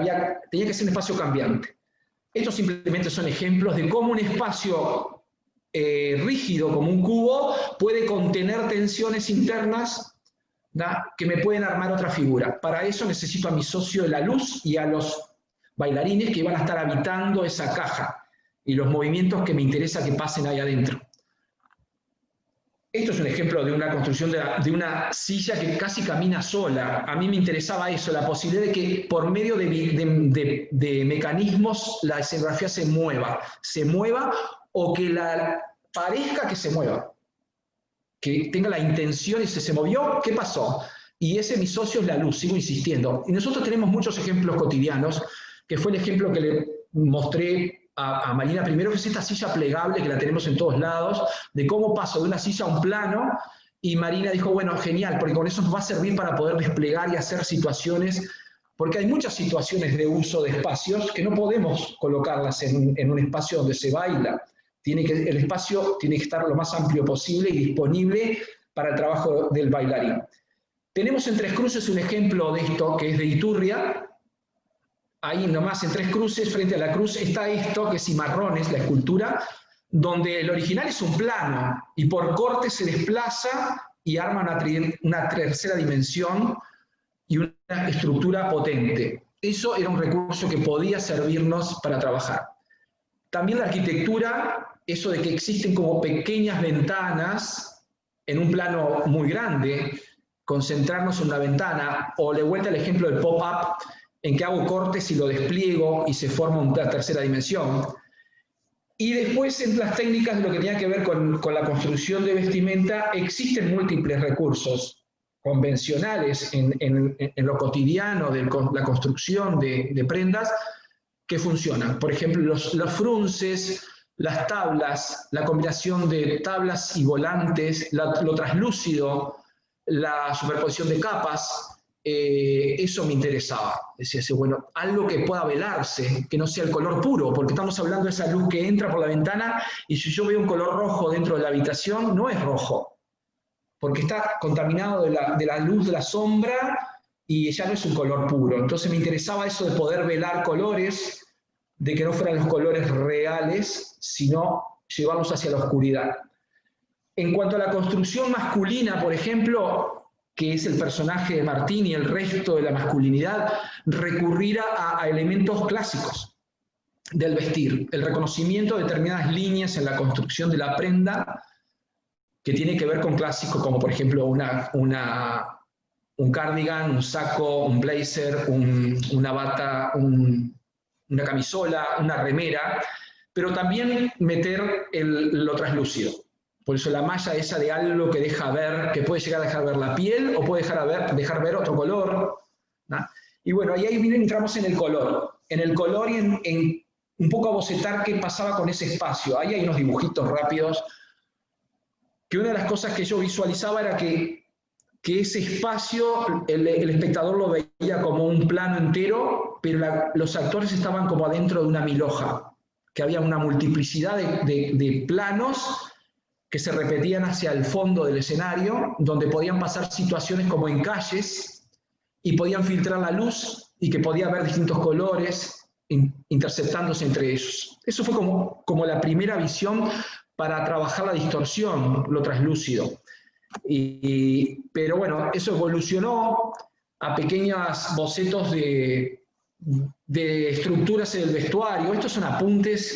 tenía que ser un espacio cambiante. Estos simplemente son ejemplos de cómo un espacio rígido como un cubo puede contener tensiones internas, ¿da?, que me pueden armar otra figura. Para eso necesito a mi socio de la luz y a los bailarines que van a estar habitando esa caja y los movimientos que me interesa que pasen ahí adentro. Esto es un ejemplo de una construcción de una silla que casi camina sola. A mí me interesaba eso, la posibilidad de que por medio de mecanismos la escenografía se mueva o que parezca que se mueva, que tenga la intención y se movió, ¿qué pasó? Y ese mi socio es la luz, sigo insistiendo. Y nosotros tenemos muchos ejemplos cotidianos, que fue el ejemplo que le mostré a Marina primero, que es esta silla plegable que la tenemos en todos lados, de cómo paso de una silla a un plano, y Marina dijo, bueno, genial, porque con eso nos va a servir para poder desplegar y hacer situaciones, porque hay muchas situaciones de uso de espacios que no podemos colocarlas en un espacio donde se baila. El espacio tiene que estar lo más amplio posible y disponible para el trabajo del bailarín. Tenemos en Tres Cruces un ejemplo de esto, que es de Iturria. Ahí nomás en Tres Cruces, frente a la cruz, está esto, que es Cimarrones, la escultura, donde el original es un plano, y por corte se desplaza y arma una tercera dimensión y una estructura potente. Eso era un recurso que podía servirnos para trabajar. También la arquitectura, eso de que existen como pequeñas ventanas en un plano muy grande, concentrarnos en una ventana, o de vuelta el ejemplo del pop-up, en que hago cortes y lo despliego y se forma una tercera dimensión. Y después en las técnicas de lo que tenía que ver con la construcción de vestimenta, existen múltiples recursos convencionales en lo cotidiano de la construcción de prendas que funcionan. Por ejemplo, los frunces, las tablas, la combinación de tablas y volantes, lo traslúcido, la superposición de capas. Eso me interesaba. Decía, bueno, algo que pueda velarse, que no sea el color puro, porque estamos hablando de esa luz que entra por la ventana, y si yo veo un color rojo dentro de la habitación, no es rojo, porque está contaminado de la luz de la sombra, y ya no es un color puro. Entonces me interesaba eso de poder velar colores, de que no fueran los colores reales, sino llevarlos hacia la oscuridad. En cuanto a la construcción masculina, por ejemplo, que es el personaje de Martín y el resto de la masculinidad, recurrir a elementos clásicos del vestir, el reconocimiento de determinadas líneas en la construcción de la prenda que tiene que ver con clásicos, como por ejemplo un cardigan, un saco, un blazer, una bata, una camisola, una remera, pero también meter lo traslúcido. Por eso la malla esa de algo que deja ver, que puede llegar a dejar ver la piel o puede dejar ver otro color, ¿no? Y bueno, ahí entramos en el color. En el color y en un poco a bocetar qué pasaba con ese espacio. Ahí hay unos dibujitos rápidos, que una de las cosas que yo visualizaba era que ese espacio, el espectador lo veía como un plano entero, pero los actores estaban como adentro de una milhoja, que había una multiplicidad de planos que se repetían hacia el fondo del escenario, donde podían pasar situaciones como en calles, y podían filtrar la luz, y que podía haber distintos colores interceptándose entre ellos. Eso fue como la primera visión para trabajar la distorsión, lo traslúcido. Pero bueno, eso evolucionó a pequeños bocetos de estructuras en el vestuario. Estos son apuntes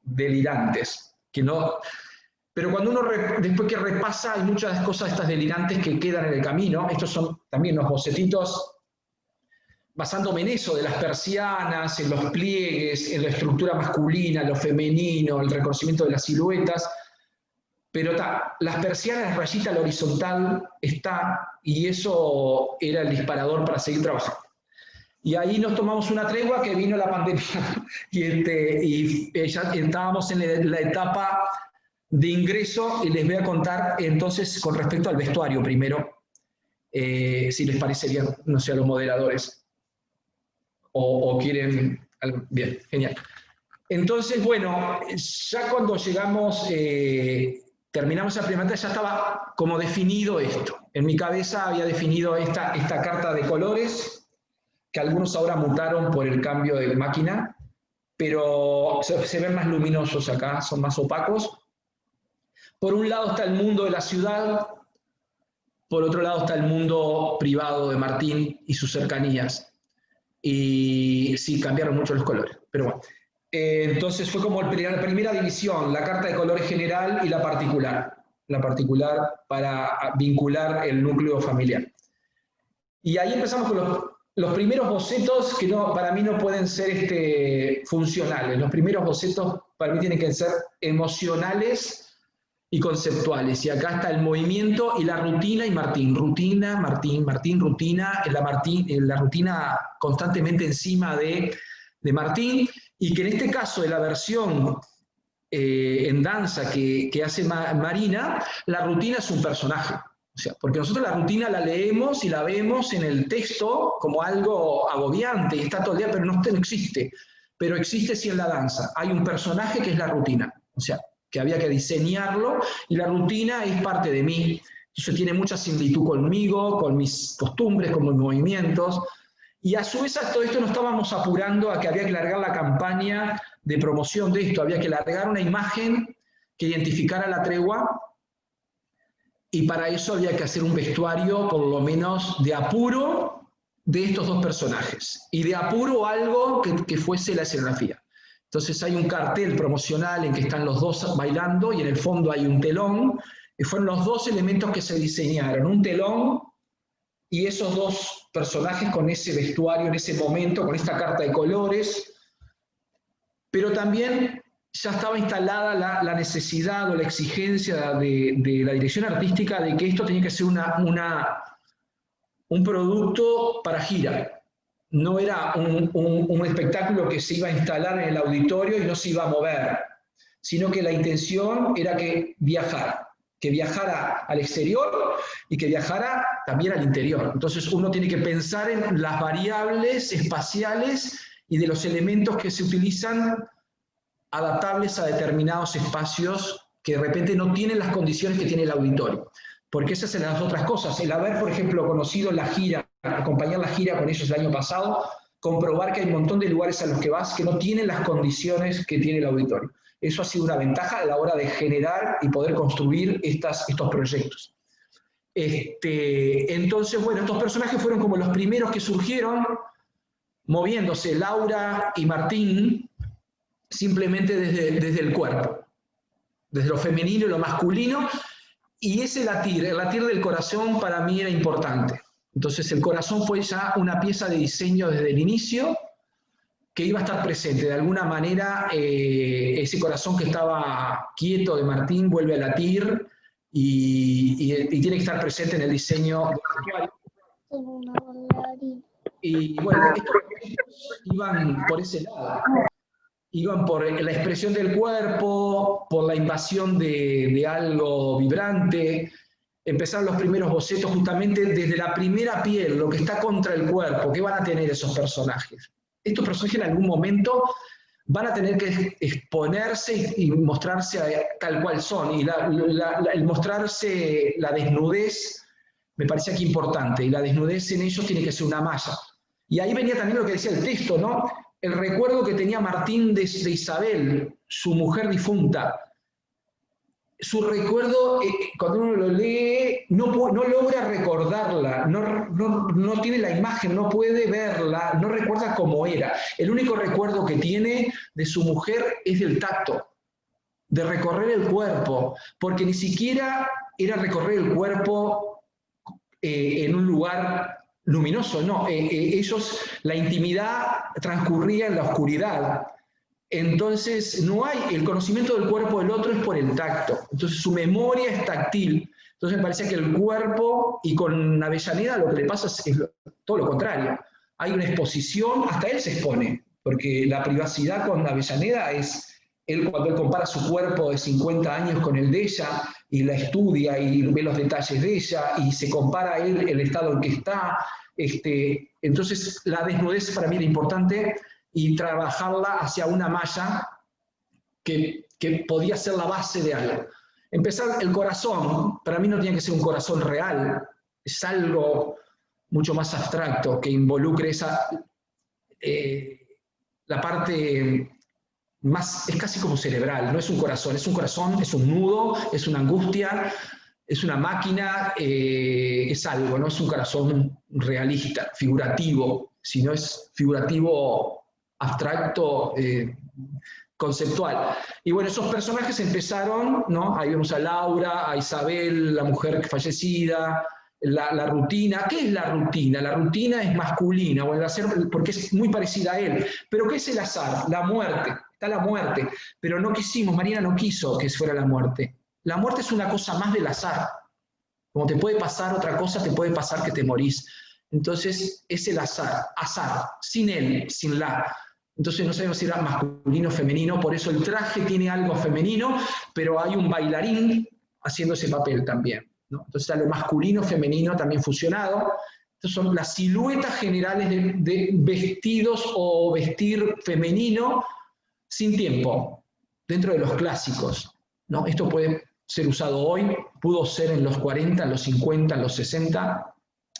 delirantes. Pero cuando uno después que repasa, hay muchas cosas estas delirantes que quedan en el camino. Estos son también los bocetitos basándome en eso, de las persianas, en los pliegues, en la estructura masculina, lo femenino, el reconocimiento de las siluetas. Pero las persianas, rayita a la horizontal, está, y eso era el disparador para seguir trabajando. Y ahí nos tomamos una tregua que vino la pandemia, y ya estábamos en la etapa de ingreso, y les voy a contar entonces con respecto al vestuario primero, si les parece bien, no sé, a los moderadores, o quieren, bien, genial. Entonces, bueno, ya cuando llegamos, terminamos la primera, ya estaba como definido esto. En mi cabeza había definido esta carta de colores, que algunos ahora mutaron por el cambio de máquina, pero se ven más luminosos acá, son más opacos. Por un lado está el mundo de la ciudad, por otro lado está el mundo privado de Martín y sus cercanías. Y sí, cambiaron mucho los colores, pero bueno. Entonces fue como la primera división, la carta de colores general y la particular para vincular el núcleo familiar. Y ahí empezamos con los primeros bocetos que para mí no pueden ser funcionales. Los primeros bocetos para mí tienen que ser emocionales y conceptuales. Y acá está el movimiento y la rutina y Martín. Rutina, Martín, Martín, rutina. La rutina constantemente encima de Martín. Y que en este caso de la versión en danza que hace Marina, la rutina es un personaje. O sea, porque nosotros la rutina la leemos y la vemos en el texto como algo agobiante, y está todo el día, pero no existe. Pero existe sí en la danza. Hay un personaje que es la rutina. O sea, que había que diseñarlo, y la rutina es parte de mí. Entonces tiene mucha similitud conmigo, con mis costumbres, con mis movimientos. Y a su vez a todo esto nos estábamos apurando a que había que largar la campaña de promoción de esto. Había que largar una imagen que identificara la tregua, y para eso había que hacer un vestuario, por lo menos de apuro, de estos dos personajes. Y de apuro algo que fuese la escenografía. Entonces hay un cartel promocional en que están los dos bailando, y en el fondo hay un telón. Y fueron los dos elementos que se diseñaron. Un telón y esos dos personajes con ese vestuario en ese momento, con esta carta de colores. Pero también ya estaba instalada la necesidad o la exigencia de la dirección artística de que esto tenía que ser un producto para gira. No era un espectáculo que se iba a instalar en el auditorio y no se iba a mover, sino que la intención era que viajara al exterior y que viajara también al interior. Entonces uno tiene que pensar en las variables espaciales y de los elementos que se utilizan adaptables a determinados espacios que de repente no tienen las condiciones que tiene el auditorio. Porque esas son las otras cosas. El haber, por ejemplo, conocido la gira, acompañar la gira con ellos el año pasado, comprobar que hay un montón de lugares a los que vas que no tienen las condiciones que tiene el auditorio. Eso ha sido una ventaja a la hora de generar y poder construir estos proyectos. Entonces, bueno, estos personajes fueron como los primeros que surgieron, moviéndose Laura y Martín, simplemente desde el cuerpo, desde lo femenino y lo masculino, y ese latir, el latir del corazón para mí era importante. Entonces el corazón fue ya una pieza de diseño desde el inicio, que iba a estar presente. De alguna manera, ese corazón que estaba quieto de Martín vuelve a latir y tiene que estar presente en el diseño del vestuario. Y bueno, estos iban por ese lado. Iban por la expresión del cuerpo, por la invasión de algo vibrante. Empezaron los primeros bocetos justamente desde la primera piel, lo que está contra el cuerpo. ¿Qué van a tener esos personajes? Estos personajes en algún momento van a tener que exponerse y mostrarse tal cual son. Y el mostrarse la desnudez me parece aquí importante. Y la desnudez en ellos tiene que ser una malla. Y ahí venía también lo que decía el texto, ¿no? El recuerdo que tenía Martín de Isabel, su mujer difunta. Su recuerdo, cuando uno lo lee, no logra recordarla, no tiene la imagen, no puede verla, no recuerda cómo era. El único recuerdo que tiene de su mujer es del tacto, de recorrer el cuerpo, porque ni siquiera era recorrer el cuerpo en un lugar luminoso, no. Ellos, la intimidad transcurría en la oscuridad. Entonces, no hay, el conocimiento del cuerpo del otro es por el tacto. Entonces, su memoria es táctil. Entonces, me parecía que el cuerpo, y con Avellaneda lo que le pasa es todo lo contrario. Hay una exposición, hasta él se expone, porque la privacidad con Avellaneda es, cuando él compara su cuerpo de 50 años con el de ella, y la estudia y ve los detalles de ella, y se compara a él el estado en que está. Entonces, la desnudez para mí era importante, y trabajarla hacia una malla que podía ser la base de algo. Empezar el corazón, para mí no tiene que ser un corazón real, es algo mucho más abstracto, que involucre la parte más, es casi como cerebral, no es un corazón, es un nudo, es una angustia, es una máquina, es algo, no es un corazón realista, figurativo, sino es figurativo, abstracto, conceptual. Y bueno, esos personajes empezaron, ¿no? Ahí vemos a Laura, a Isabel, la mujer fallecida, la rutina. ¿Qué es la rutina? La rutina es masculina, o el hacer, porque es muy parecida a él. Pero ¿qué es el azar? La muerte. Está la muerte. Pero no quisimos, Marina no quiso que fuera la muerte. La muerte es una cosa más del azar. Como te puede pasar otra cosa, te puede pasar que te morís. Entonces, es el azar, sin él, sin la. Entonces no sabemos si era masculino o femenino, por eso el traje tiene algo femenino, pero hay un bailarín haciendo ese papel también, ¿no? Entonces está lo masculino, femenino también fusionado. Estas son las siluetas generales de vestidos o vestir femenino sin tiempo, dentro de los clásicos, ¿no? Esto puede ser usado hoy, pudo ser en los 40, en los 50, en los 60.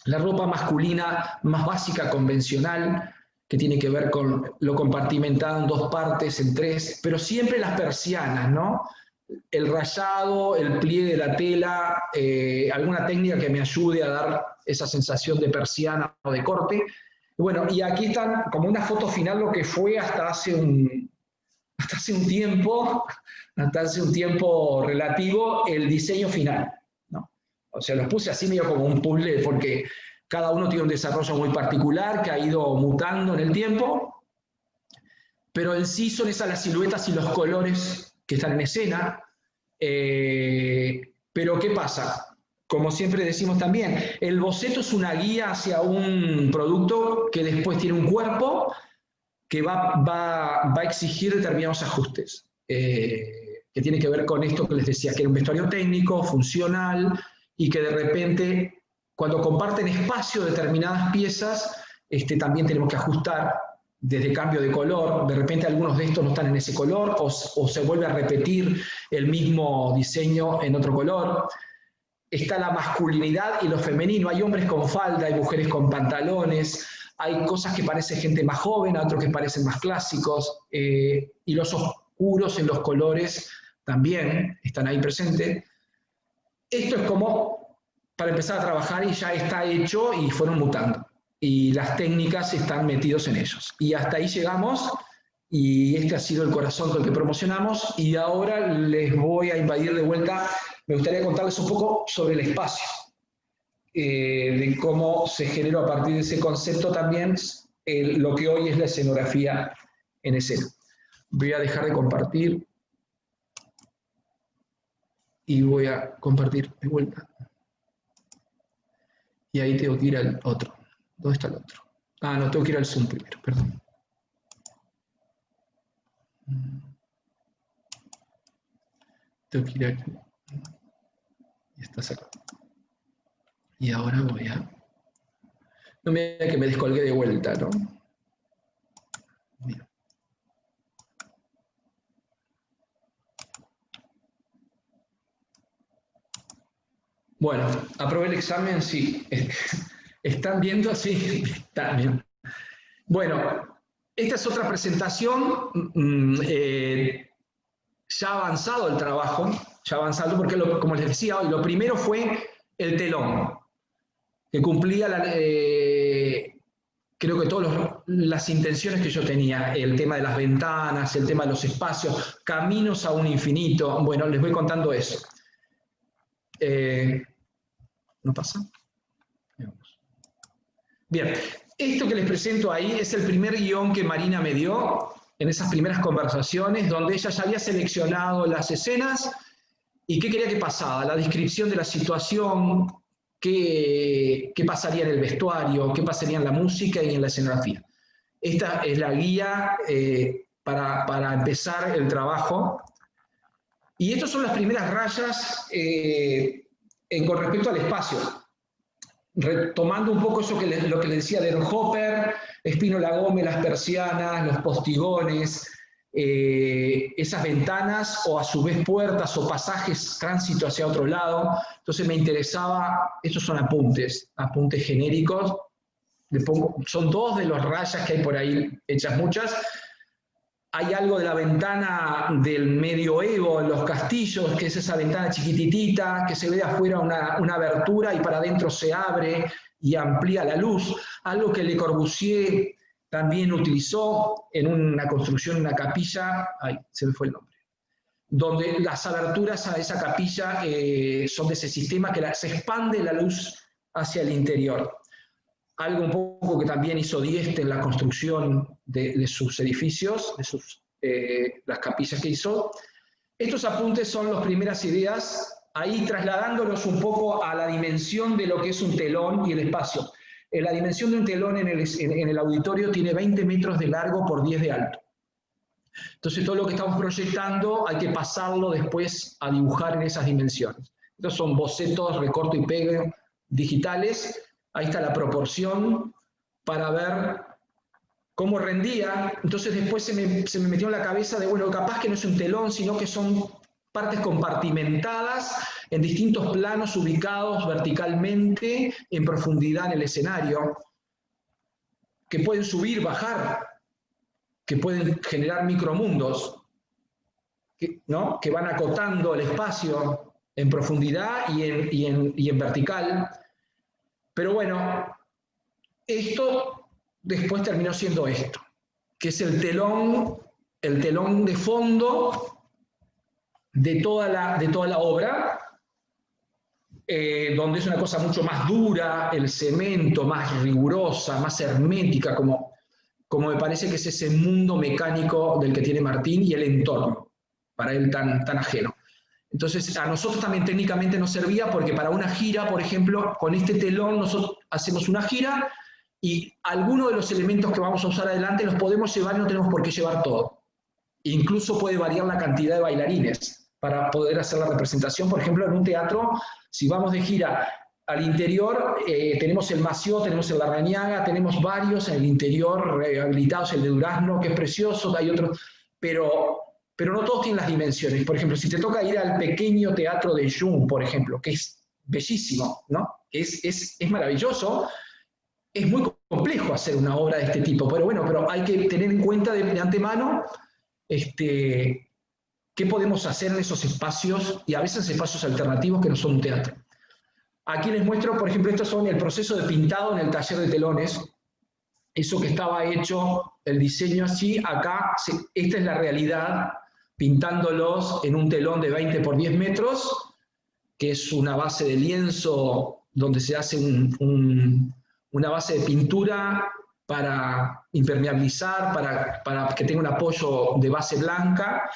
La ropa masculina más básica, convencional, que tiene que ver con lo compartimentado en dos partes, en tres, pero siempre las persianas, ¿no? El rayado, el pliegue de la tela, alguna técnica que me ayude a dar esa sensación de persiana o de corte. Bueno, y aquí están como una foto final lo que fue hasta hace un tiempo relativo, el diseño final, ¿no? O sea, los puse así medio como un puzzle, porque cada uno tiene un desarrollo muy particular que ha ido mutando en el tiempo, pero en sí son esas las siluetas y los colores que están en escena. Pero ¿qué pasa? Como siempre decimos también, el boceto es una guía hacia un producto que después tiene un cuerpo que va a exigir determinados ajustes, que tiene que ver con esto que les decía, que era un vestuario técnico, funcional, y que de repente, cuando comparten espacio determinadas piezas, también tenemos que ajustar desde cambio de color. De repente algunos de estos no están en ese color, o se vuelve a repetir el mismo diseño en otro color. Está la masculinidad y lo femenino. Hay hombres con falda, hay mujeres con pantalones, hay cosas que parecen gente más joven, otros que parecen más clásicos, y los oscuros en los colores también están ahí presentes. Esto es como para empezar a trabajar y ya está hecho y fueron mutando. Y las técnicas están metidos en ellos. Y hasta ahí llegamos, y este ha sido el corazón con el que promocionamos, y ahora les voy a invadir de vuelta. Me gustaría contarles un poco sobre el espacio, de cómo se generó a partir de ese concepto también lo que hoy es la escenografía en escena. Voy a dejar de compartir y voy a compartir de vuelta. Y ahí tengo que ir al otro. ¿Dónde está el otro? Ah, no, tengo que ir al Zoom primero, perdón. Tengo que ir aquí. Y estás acá. Y ahora voy a... No me diga que me descolgué de vuelta, ¿no? Mira. Bueno, aprobé el examen, sí. ¿Están viendo? Sí, están bien. Bueno, esta es otra presentación. Ya ha avanzado el trabajo, ya ha avanzado, porque como les decía hoy, lo primero fue el telón, que cumplía creo que todas las intenciones que yo tenía, el tema de las ventanas, el tema de los espacios, caminos a un infinito. Bueno, les voy contando eso. ¿No pasa? Bien, esto que les presento ahí es el primer guión que Marina me dio en esas primeras conversaciones, donde ella ya había seleccionado las escenas y qué quería que pasara, la descripción de la situación, qué pasaría en el vestuario, qué pasaría en la música y en la escenografía. Esta es la guía para empezar el trabajo. Y estas son las primeras rayas con respecto al espacio. Retomando un poco eso lo que le decía de Hopper, Spínola Gómez, las persianas, los postigones, esas ventanas o a su vez puertas o pasajes, tránsito hacia otro lado. Entonces me interesaba, estos son apuntes genéricos, son dos de las rayas que hay por ahí, hechas muchas. Hay algo de la ventana del medioevo en los castillos, que es esa ventana chiquititita, que se ve de afuera una abertura y para adentro se abre y amplía la luz. Algo que Le Corbusier también utilizó en una construcción, una capilla, ay, se me fue el nombre, donde las aberturas a esa capilla son de ese sistema que se expande la luz hacia el interior. Algo un poco que también hizo Dieste en la construcción de sus edificios, las capillas que hizo. Estos apuntes son las primeras ideas, ahí trasladándolos un poco a la dimensión de lo que es un telón y el espacio. La dimensión de un telón en el auditorio tiene 20 metros de largo por 10 de alto. Entonces todo lo que estamos proyectando hay que pasarlo después a dibujar en esas dimensiones. Estos son bocetos, recorto y pegue digitales. Ahí está la proporción para ver cómo rendía. Entonces después se me metió en la cabeza de, bueno, capaz que no es un telón, sino que son partes compartimentadas en distintos planos ubicados verticalmente en profundidad en el escenario, que pueden subir, bajar, que pueden generar micromundos, ¿no? Que van acotando el espacio en profundidad y en vertical. Pero bueno, esto después terminó siendo esto, que es el telón de fondo de toda la obra, donde es una cosa mucho más dura, el cemento, más rigurosa, más hermética, como me parece que es ese mundo mecánico del que tiene Martín y el entorno, para él tan ajeno. Entonces, a nosotros también técnicamente nos servía porque para una gira, por ejemplo, con este telón nosotros hacemos una gira y algunos de los elementos que vamos a usar adelante los podemos llevar y no tenemos por qué llevar todo. Incluso puede variar la cantidad de bailarines para poder hacer la representación. Por ejemplo, en un teatro, si vamos de gira al interior, tenemos el Mació, tenemos el Larrañaga, tenemos varios en el interior rehabilitados, el de Durazno, que es precioso, hay otros, pero no todos tienen las dimensiones. Por ejemplo, si te toca ir al pequeño teatro de Jung, por ejemplo, que es bellísimo, ¿no? Es maravilloso, es muy complejo hacer una obra de este tipo, pero hay que tener en cuenta de antemano qué podemos hacer en esos espacios, y a veces espacios alternativos que no son un teatro. Aquí les muestro, por ejemplo, estos son el proceso de pintado en el taller de telones. Eso que estaba hecho, el diseño así, acá, esta es la realidad, pintándolos en un telón de 20 por 10 metros, que es una base de lienzo donde se hace una base de pintura para impermeabilizar, para que tenga un apoyo de base blanca,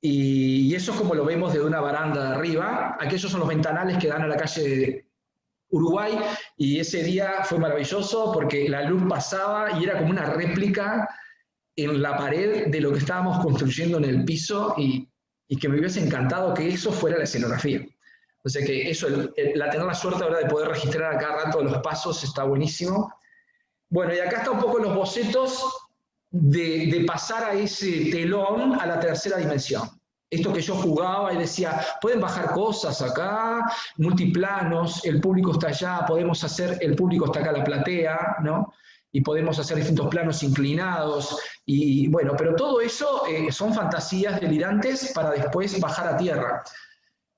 y eso es como lo vemos desde una baranda de arriba. Aquellos son los ventanales que dan a la calle de Uruguay, y ese día fue maravilloso porque la luz pasaba y era como una réplica en la pared de lo que estábamos construyendo en el piso, y que me hubiese encantado que eso fuera la escenografía. O sea que eso, tener la suerte ahora de poder registrar a cada rato los pasos está buenísimo. Bueno, y acá está un poco los bocetos de pasar a ese telón a la tercera dimensión. Esto que yo jugaba y decía, pueden bajar cosas acá, multiplanos, el público está allá, el público está acá, la platea, ¿no? Y podemos hacer distintos planos inclinados, y bueno, pero todo eso son fantasías delirantes para después bajar a tierra.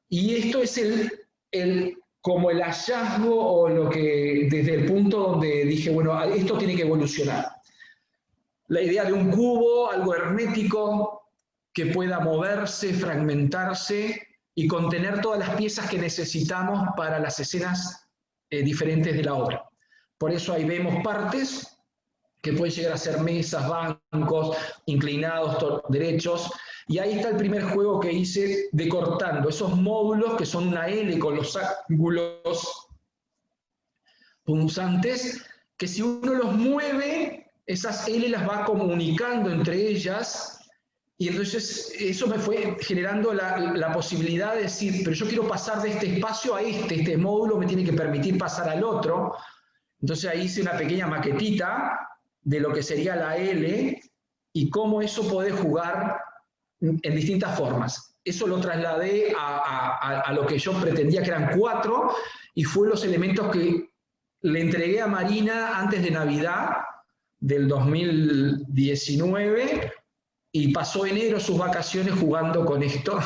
Y esto es como el hallazgo, o lo que, desde el punto donde dije, bueno, esto tiene que evolucionar. La idea de un cubo, algo hermético, que pueda moverse, fragmentarse y contener todas las piezas que necesitamos para las escenas diferentes de la obra. Por eso ahí vemos partes que pueden llegar a ser mesas, bancos, inclinados, derechos. Y ahí está el primer juego que hice de cortando esos módulos que son una L con los ángulos punzantes, que si uno los mueve, esas L las va comunicando entre ellas, y entonces eso me fue generando la posibilidad de decir, pero yo quiero pasar de este espacio a este módulo me tiene que permitir pasar al otro. Entonces ahí hice una pequeña maquetita de lo que sería la L y cómo eso puede jugar en distintas formas. Eso lo trasladé a lo que yo pretendía, que eran 4, y fue los elementos que le entregué a Marina antes de Navidad del 2019, y pasó enero sus vacaciones jugando con esto,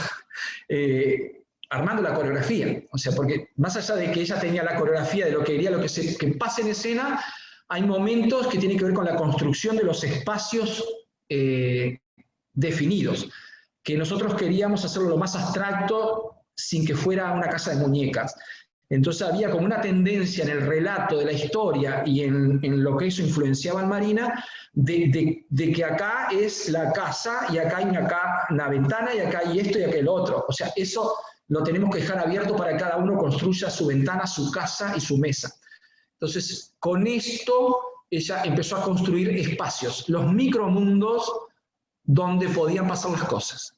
armando la coreografía. O sea, porque más allá de que ella tenía la coreografía de lo que quería, que pase en escena, hay momentos que tienen que ver con la construcción de los espacios definidos, que nosotros queríamos hacerlo lo más abstracto sin que fuera una casa de muñecas. Entonces había como una tendencia en el relato de la historia y en lo que eso influenciaba en Marina, de que acá es la casa y acá hay una ventana y acá hay esto y aquel otro. O sea, eso lo tenemos que dejar abierto para que cada uno construya su ventana, su casa y su mesa. Entonces, con esto ella empezó a construir espacios, los micromundos donde podían pasar las cosas.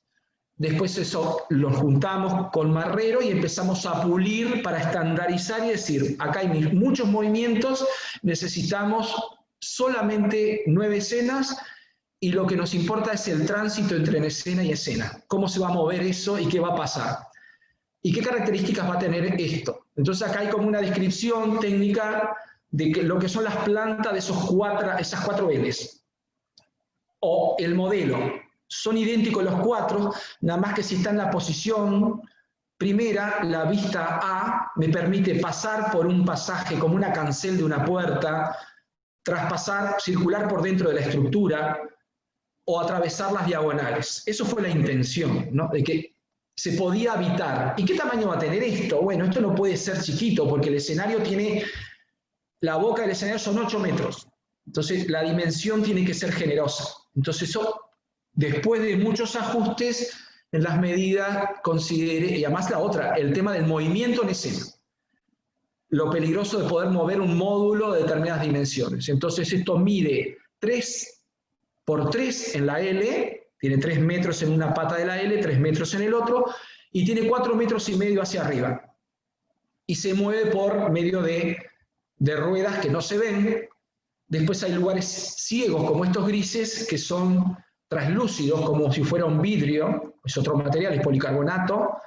Después eso lo juntamos con Marrero y empezamos a pulir para estandarizar y decir, acá hay muchos movimientos, necesitamos solamente 9 escenas y lo que nos importa es el tránsito entre escena y escena. Cómo se va a mover eso y qué va a pasar. ¿Y qué características va a tener esto? Entonces acá hay como una descripción técnica de lo que son las plantas de esas 4 Ls. O el modelo. Son idénticos los 4, nada más que si está en la posición primera, la vista A me permite pasar por un pasaje como una cancel de una puerta, traspasar, circular por dentro de la estructura o atravesar las diagonales. Eso fue la intención, ¿no? De que se podía habitar. ¿Y qué tamaño va a tener esto? Bueno, esto no puede ser chiquito porque el escenario tiene, la boca del escenario son 8 metros. Entonces la dimensión tiene que ser generosa. Entonces eso, después de muchos ajustes en las medidas, consideré, y además la otra, el tema del movimiento en escena. Lo peligroso de poder mover un módulo de determinadas dimensiones. Entonces esto mide 3 por 3 en la L, tiene 3 metros en una pata de la L, 3 metros en el otro, y tiene 4 metros y medio hacia arriba. Y se mueve por medio de ruedas que no se ven. Después hay lugares ciegos como estos grises que son translúcidos, como si fuera un vidrio, es otro material, es policarbonato.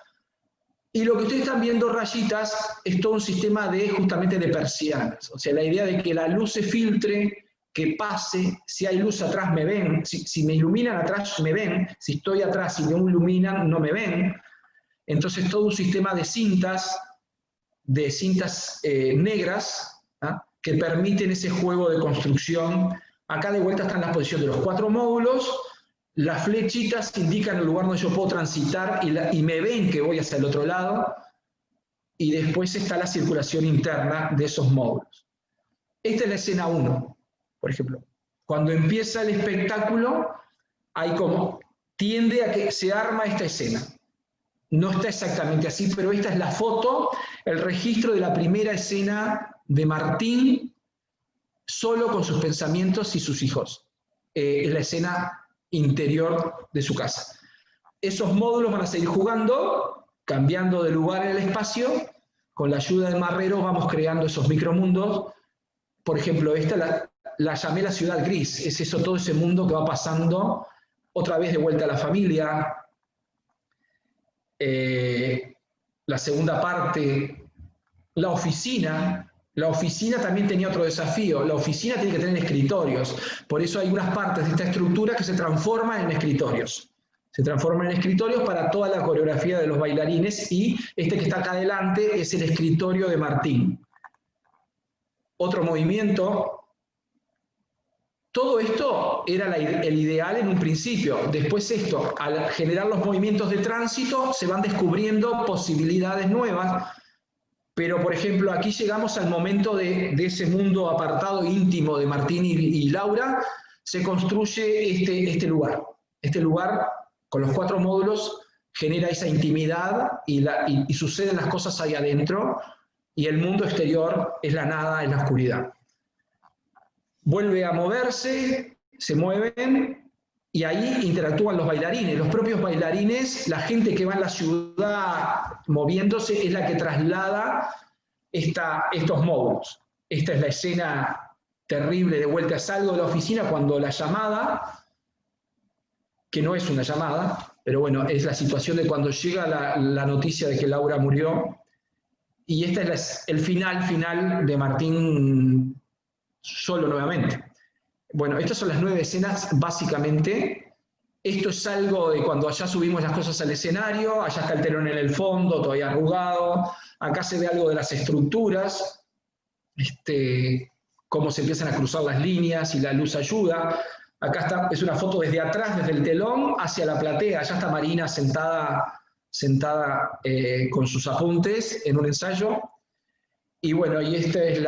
Y lo que ustedes están viendo, rayitas, es todo un sistema justamente de persianas. O sea, la idea de que la luz se filtre, que pase, si hay luz atrás me ven, si me iluminan atrás me ven, si estoy atrás y me iluminan no me ven. Entonces todo un sistema de cintas negras, ¿ah?, que permiten ese juego de construcción. Acá de vuelta están las posiciones de los 4 módulos, las flechitas indican el lugar donde yo puedo transitar y me ven que voy hacia el otro lado, y después está la circulación interna de esos módulos. Esta es la escena 1, por ejemplo. Cuando empieza el espectáculo, hay como, tiende a que se arma esta escena. No está exactamente así, pero esta es la foto, el registro de la primera escena de Martín, solo con sus pensamientos y sus hijos. Es la escena interior de su casa. Esos módulos van a seguir jugando, cambiando de lugar en el espacio. Con la ayuda de Marrero vamos creando esos micromundos. Por ejemplo, esta la llamé la ciudad gris. Es eso, todo ese mundo que va pasando otra vez de vuelta a la familia. La segunda parte, la oficina. La oficina también tenía otro desafío. La oficina tiene que tener escritorios. Por eso hay unas partes de esta estructura que se transforman en escritorios. Se transforman en escritorios para toda la coreografía de los bailarines, y este que está acá adelante es el escritorio de Martín. Otro movimiento. Todo esto era el ideal en un principio. Después esto, al generar los movimientos de tránsito, se van descubriendo posibilidades nuevas. Pero, por ejemplo, aquí llegamos al momento de ese mundo apartado, íntimo de Martín y Laura, se construye este lugar. Este lugar, con los 4 módulos, genera esa intimidad y suceden las cosas ahí adentro, y el mundo exterior es la nada, es la oscuridad. Vuelve a moverse, se mueven, y ahí interactúan los bailarines. Los propios bailarines, la gente que va en la ciudad moviéndose, es la que traslada estos módulos. Esta es la escena terrible de vuelta. Salgo de la oficina cuando la llamada, que no es una llamada, pero bueno, es la situación de cuando llega la noticia de que Laura murió, y este es el final de Martín solo nuevamente. Bueno, estas son las 9 escenas, básicamente. Esto es algo de cuando allá subimos las cosas al escenario, allá está el telón en el fondo, todavía arrugado, acá se ve algo de las estructuras, cómo se empiezan a cruzar las líneas y la luz ayuda. Acá es una foto desde atrás, desde el telón, hacia la platea. Allá está Marina sentada con sus apuntes en un ensayo. Y bueno, y esta es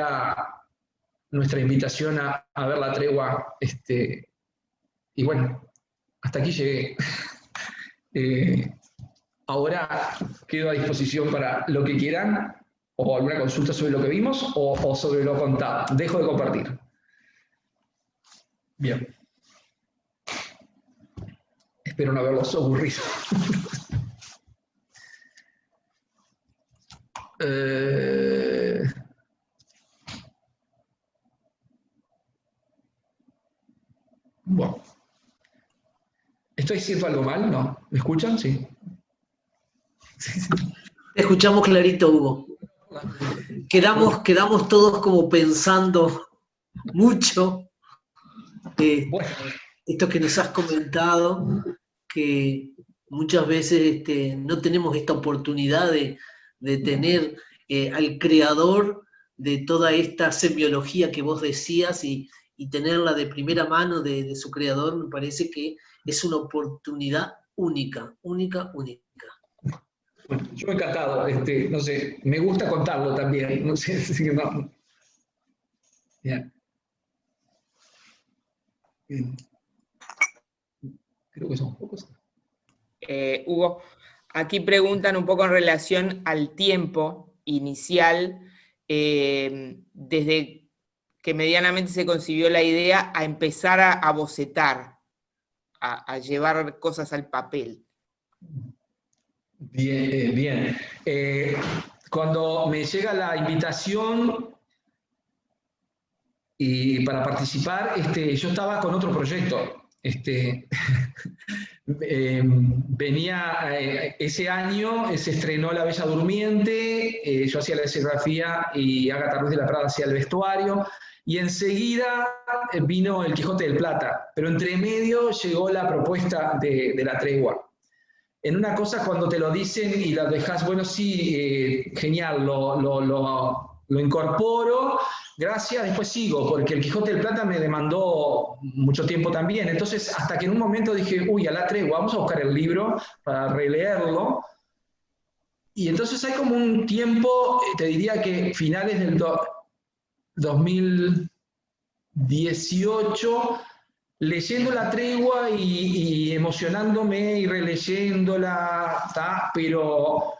nuestra invitación a ver la tregua. Y bueno, hasta aquí llegué. Ahora quedo a disposición para lo que quieran, o alguna consulta sobre lo que vimos, o sobre lo contado. Dejo de compartir. Bien. Espero no haberlos aburrido. Bueno. ¿Estoy diciendo algo mal? ¿No? ¿Me escuchan? Sí. Te escuchamos clarito, Hugo. Quedamos todos como pensando mucho. Bueno. Esto que nos has comentado, que muchas veces no tenemos esta oportunidad de tener al creador de toda esta semiología que vos decías y tenerla de primera mano de su creador, me parece que es una oportunidad única. Bueno, yo encantado, no sé, me gusta contarlo también, no sé si no. Bien. Bien. Creo que son pocos. Hugo, aquí preguntan un poco en relación al tiempo inicial, desde que medianamente se concibió la idea a empezar a bocetar, a llevar cosas al papel. Bien, bien. Cuando me llega la invitación para participar, yo estaba con otro proyecto. Venía ese año, se estrenó La Bella Durmiente, yo hacía la escenografía y Ágata Ruiz de la Prada hacía el vestuario, y enseguida vino El Quijote del Plata, pero entre medio llegó la propuesta de la tregua. En una cosa, cuando te lo dicen y la dejas, bueno, sí, genial, lo incorporo, gracias, después sigo, porque El Quijote del Plata me demandó mucho tiempo también. Entonces, hasta que en un momento dije, uy, a la tregua, vamos a buscar el libro para releerlo. Y entonces hay como un tiempo, te diría que finales del 2018, leyendo la tregua y emocionándome y releyéndola, pero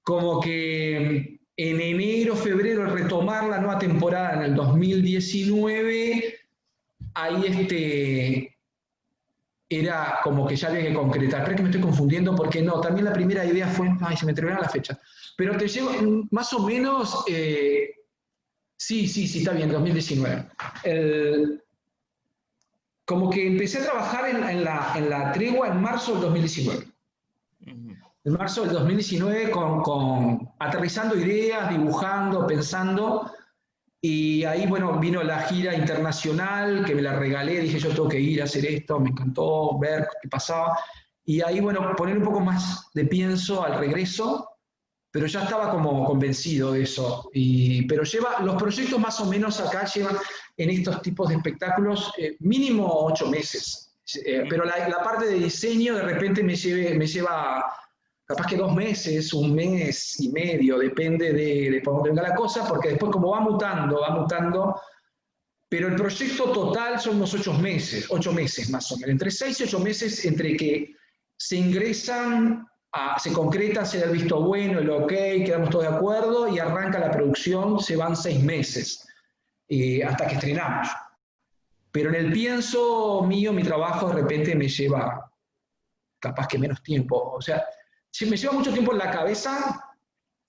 como que en enero, febrero, retomar la nueva temporada en el 2019, ahí era como que ya había que concretar. Creo que me estoy confundiendo porque no, también la primera idea fue, ay, se me terminaron las fechas, pero te llevo más o menos, sí, está bien, 2019. Como que empecé a trabajar en la tregua en marzo del 2019. En marzo del 2019 aterrizando ideas, dibujando, pensando, y ahí, bueno, vino la gira internacional, que me la regalé, dije yo tengo que ir a hacer esto, me encantó ver qué pasaba, y ahí, bueno, poner un poco más de pienso al regreso, pero ya estaba como convencido de eso, pero los proyectos más o menos acá llevan en estos tipos de espectáculos mínimo 8 meses, pero la parte de diseño de repente me lleva capaz que 2 meses, 1 mes y medio, depende de por dónde venga la cosa, porque después como va mutando, pero el proyecto total son unos 8 meses más o menos, entre 6 y 8 meses entre que se ingresan, se concreta, se da el visto bueno, el ok, quedamos todos de acuerdo y arranca la producción, se van 6 meses hasta que estrenamos. Pero en el pienso mío, mi trabajo de repente me lleva capaz que menos tiempo. O sea, me lleva mucho tiempo en la cabeza,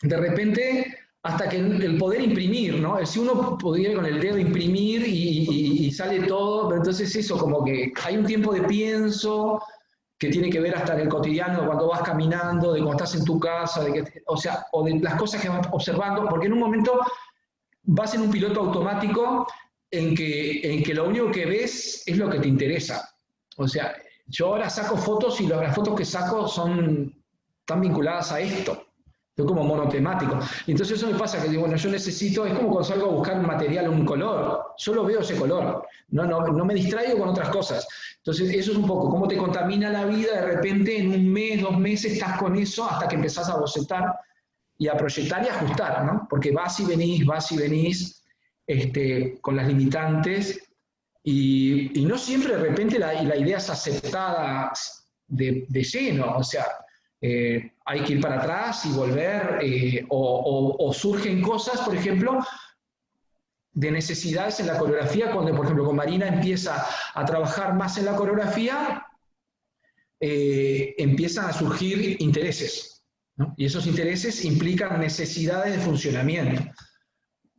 de repente, hasta que el poder imprimir, ¿no? Si uno pudiera con el dedo imprimir y sale todo, pero entonces eso, como que hay un tiempo de pienso que tiene que ver hasta en el cotidiano, cuando vas caminando, de cuando estás en tu casa, o de las cosas que vas observando, porque en un momento vas en un piloto automático en que lo único que ves es lo que te interesa. O sea, yo ahora saco fotos y las fotos que saco están vinculadas a esto. Yo como monotemático. Y entonces eso me pasa, que digo, bueno, yo necesito, es como cuando salgo a buscar un material, un color, solo veo ese color, no me distraigo con otras cosas. Entonces eso es un poco cómo te contamina la vida, de repente en 1 mes, 2 meses estás con eso hasta que empezás a bocetar y a proyectar y a ajustar, ¿no? Porque vas y venís, con las limitantes, y no siempre de repente la idea es aceptada de lleno, o sea, hay que ir para atrás y volver, o surgen cosas, por ejemplo, de necesidades en la coreografía, cuando, por ejemplo, con Marina empieza a trabajar más en la coreografía, empiezan a surgir intereses, ¿no? Y esos intereses implican necesidades de funcionamiento.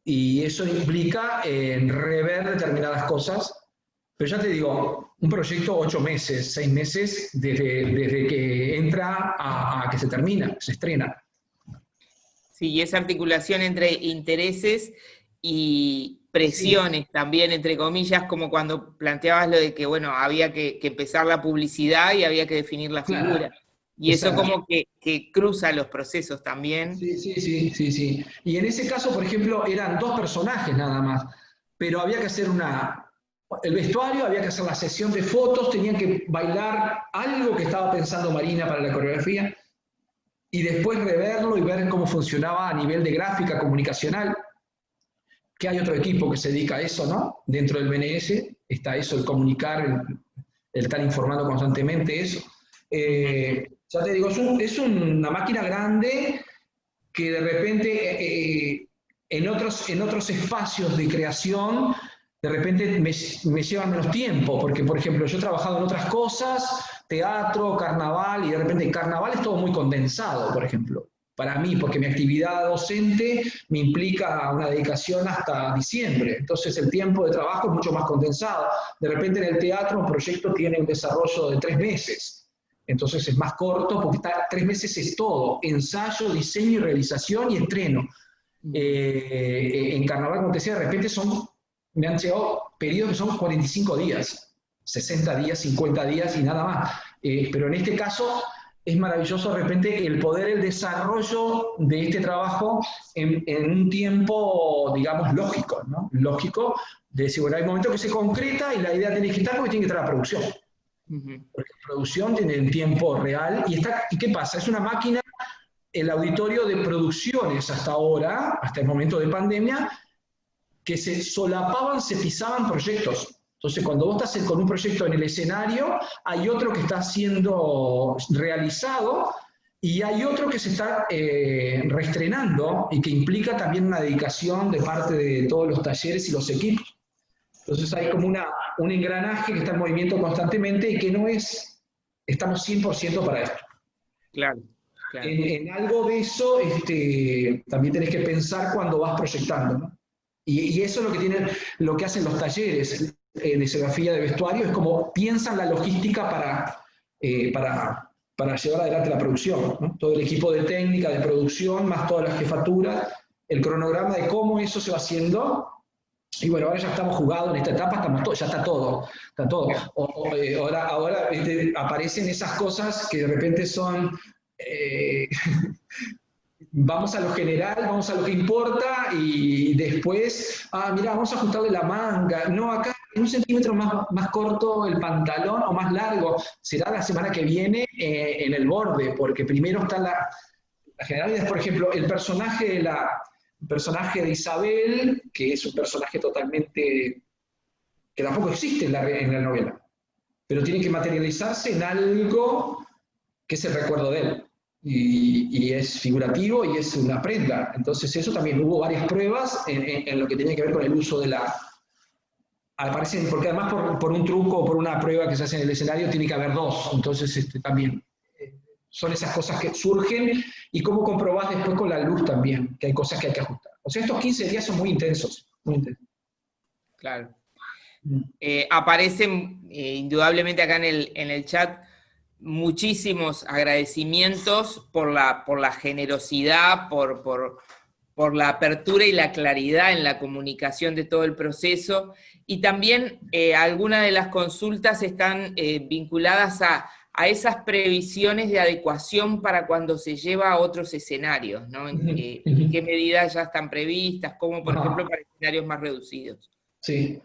Y eso implica rever determinadas cosas, pero ya te digo, un proyecto 8 meses, 6 meses, desde que entra a que se termina, se estrena. Sí, y esa articulación entre intereses y presiones también, entre comillas, como cuando planteabas lo de que, bueno, había que empezar la publicidad y había que definir la figura. Claro. Y eso Exacto. como que cruza los procesos también. Sí. Y en ese caso, por ejemplo, eran 2 personajes nada más, pero había que hacer el vestuario, había que hacer la sesión de fotos, tenían que bailar algo que estaba pensando Marina para la coreografía, y después reverlo y ver cómo funcionaba a nivel de gráfica comunicacional, que hay otro equipo que se dedica a eso, ¿no? Dentro del BNS está eso, el comunicar, el estar informando constantemente eso. Ya te digo, es una máquina grande que de repente en otros espacios de creación, de repente me lleva menos tiempo, porque por ejemplo yo he trabajado en otras cosas, teatro, carnaval, y de repente el carnaval es todo muy condensado, por ejemplo, para mí, porque mi actividad docente me implica una dedicación hasta diciembre, entonces el tiempo de trabajo es mucho más condensado. De repente en el teatro un proyecto tiene un desarrollo de 3 meses. Entonces es más corto porque 3 meses es todo, ensayo, diseño y realización y estreno. En carnaval, como te decía, de repente me han llegado periodos que son 45 días, 60 días, 50 días y nada más. Pero en este caso es maravilloso de repente el desarrollo de este trabajo en un tiempo, digamos, lógico, ¿no? Lógico, de decir, bueno, hay momentos que se concreta y la idea tiene que estar porque tiene que estar la producción. Porque la producción tiene el tiempo real ¿y qué pasa? Es una máquina, el auditorio de producciones hasta ahora, hasta el momento de pandemia, que se solapaban, se pisaban proyectos. Entonces, cuando vos estás con un proyecto en el escenario, hay otro que está siendo realizado y hay otro que se está reestrenando y que implica también una dedicación de parte de todos los talleres y los equipos. Entonces hay como un engranaje que está en movimiento constantemente y que estamos 100% para esto. Claro. En algo de eso también tenés que pensar cuando vas proyectando, ¿no? Y eso es lo que hacen los talleres de escenografía de vestuario, es como piensan la logística para llevar adelante la producción, ¿no? Todo el equipo de técnica, de producción, más toda la jefatura, el cronograma de cómo eso se va haciendo. Y bueno, ahora ya estamos jugados en esta etapa, ya está todo. Ahora aparecen esas cosas que de repente son vamos a lo general, vamos a lo que importa, y después, mira, vamos a ajustarle la manga. No, acá en 1 centímetro más corto el pantalón o más largo, será la semana que viene en el borde, porque primero está la generalidad. Por ejemplo, el personaje de Isabel, que es un personaje totalmente, que tampoco existe en la novela, pero tiene que materializarse en algo que es el recuerdo de él. Y es figurativo y es una prenda. Entonces eso también hubo varias pruebas en lo que tenía que ver con el uso de la... Aparecen, porque además por un truco o por una prueba que se hace en el escenario tiene que haber dos. Entonces también son esas cosas que surgen, y cómo comprobás después con la luz también, que hay cosas que hay que ajustar. O sea, estos 15 días son muy intensos. Muy intensos. Claro. Aparecen indudablemente acá en el chat muchísimos agradecimientos por la generosidad, por la apertura y la claridad en la comunicación de todo el proceso, y también algunas de las consultas están vinculadas a esas previsiones de adecuación para cuando se lleva a otros escenarios, ¿no? ¿En qué medidas ya están previstas? Como por ejemplo para escenarios más reducidos. Sí.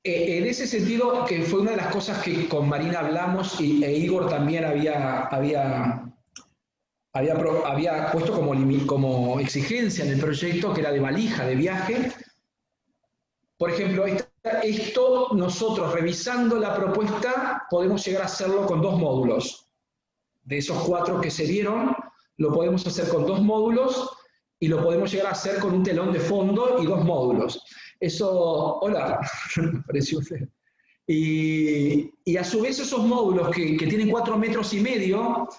En ese sentido, que fue una de las cosas que con Marina hablamos, e Igor también había puesto como exigencia en el proyecto, que era de valija, de viaje. Por ejemplo, esto nosotros, revisando la propuesta, podemos llegar a hacerlo con 2 módulos. De esos 4 que se dieron, lo podemos hacer con 2 módulos, y lo podemos llegar a hacer con un telón de fondo y 2 módulos. Eso, hola, me pareció feo. Y a su vez esos módulos que tienen 4,5 metros,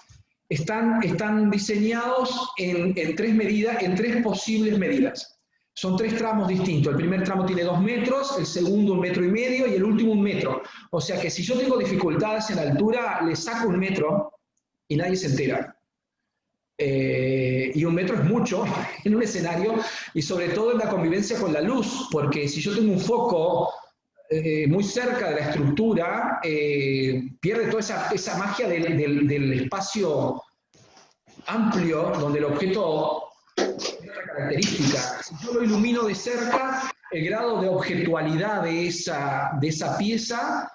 están diseñados en 3 medidas, en 3 posibles medidas. Son 3 tramos distintos. El primer tramo tiene 2 metros, el segundo 1,5 metros y el último 1 metro. O sea que si yo tengo dificultades en la altura, le saco 1 metro y nadie se entera. Y 1 metro es mucho en un escenario, y sobre todo en la convivencia con la luz, porque si yo tengo un foco muy cerca de la estructura, pierde toda esa magia del espacio amplio donde el objeto tiene otra característica. Si yo lo ilumino de cerca, el grado de objetualidad de esa pieza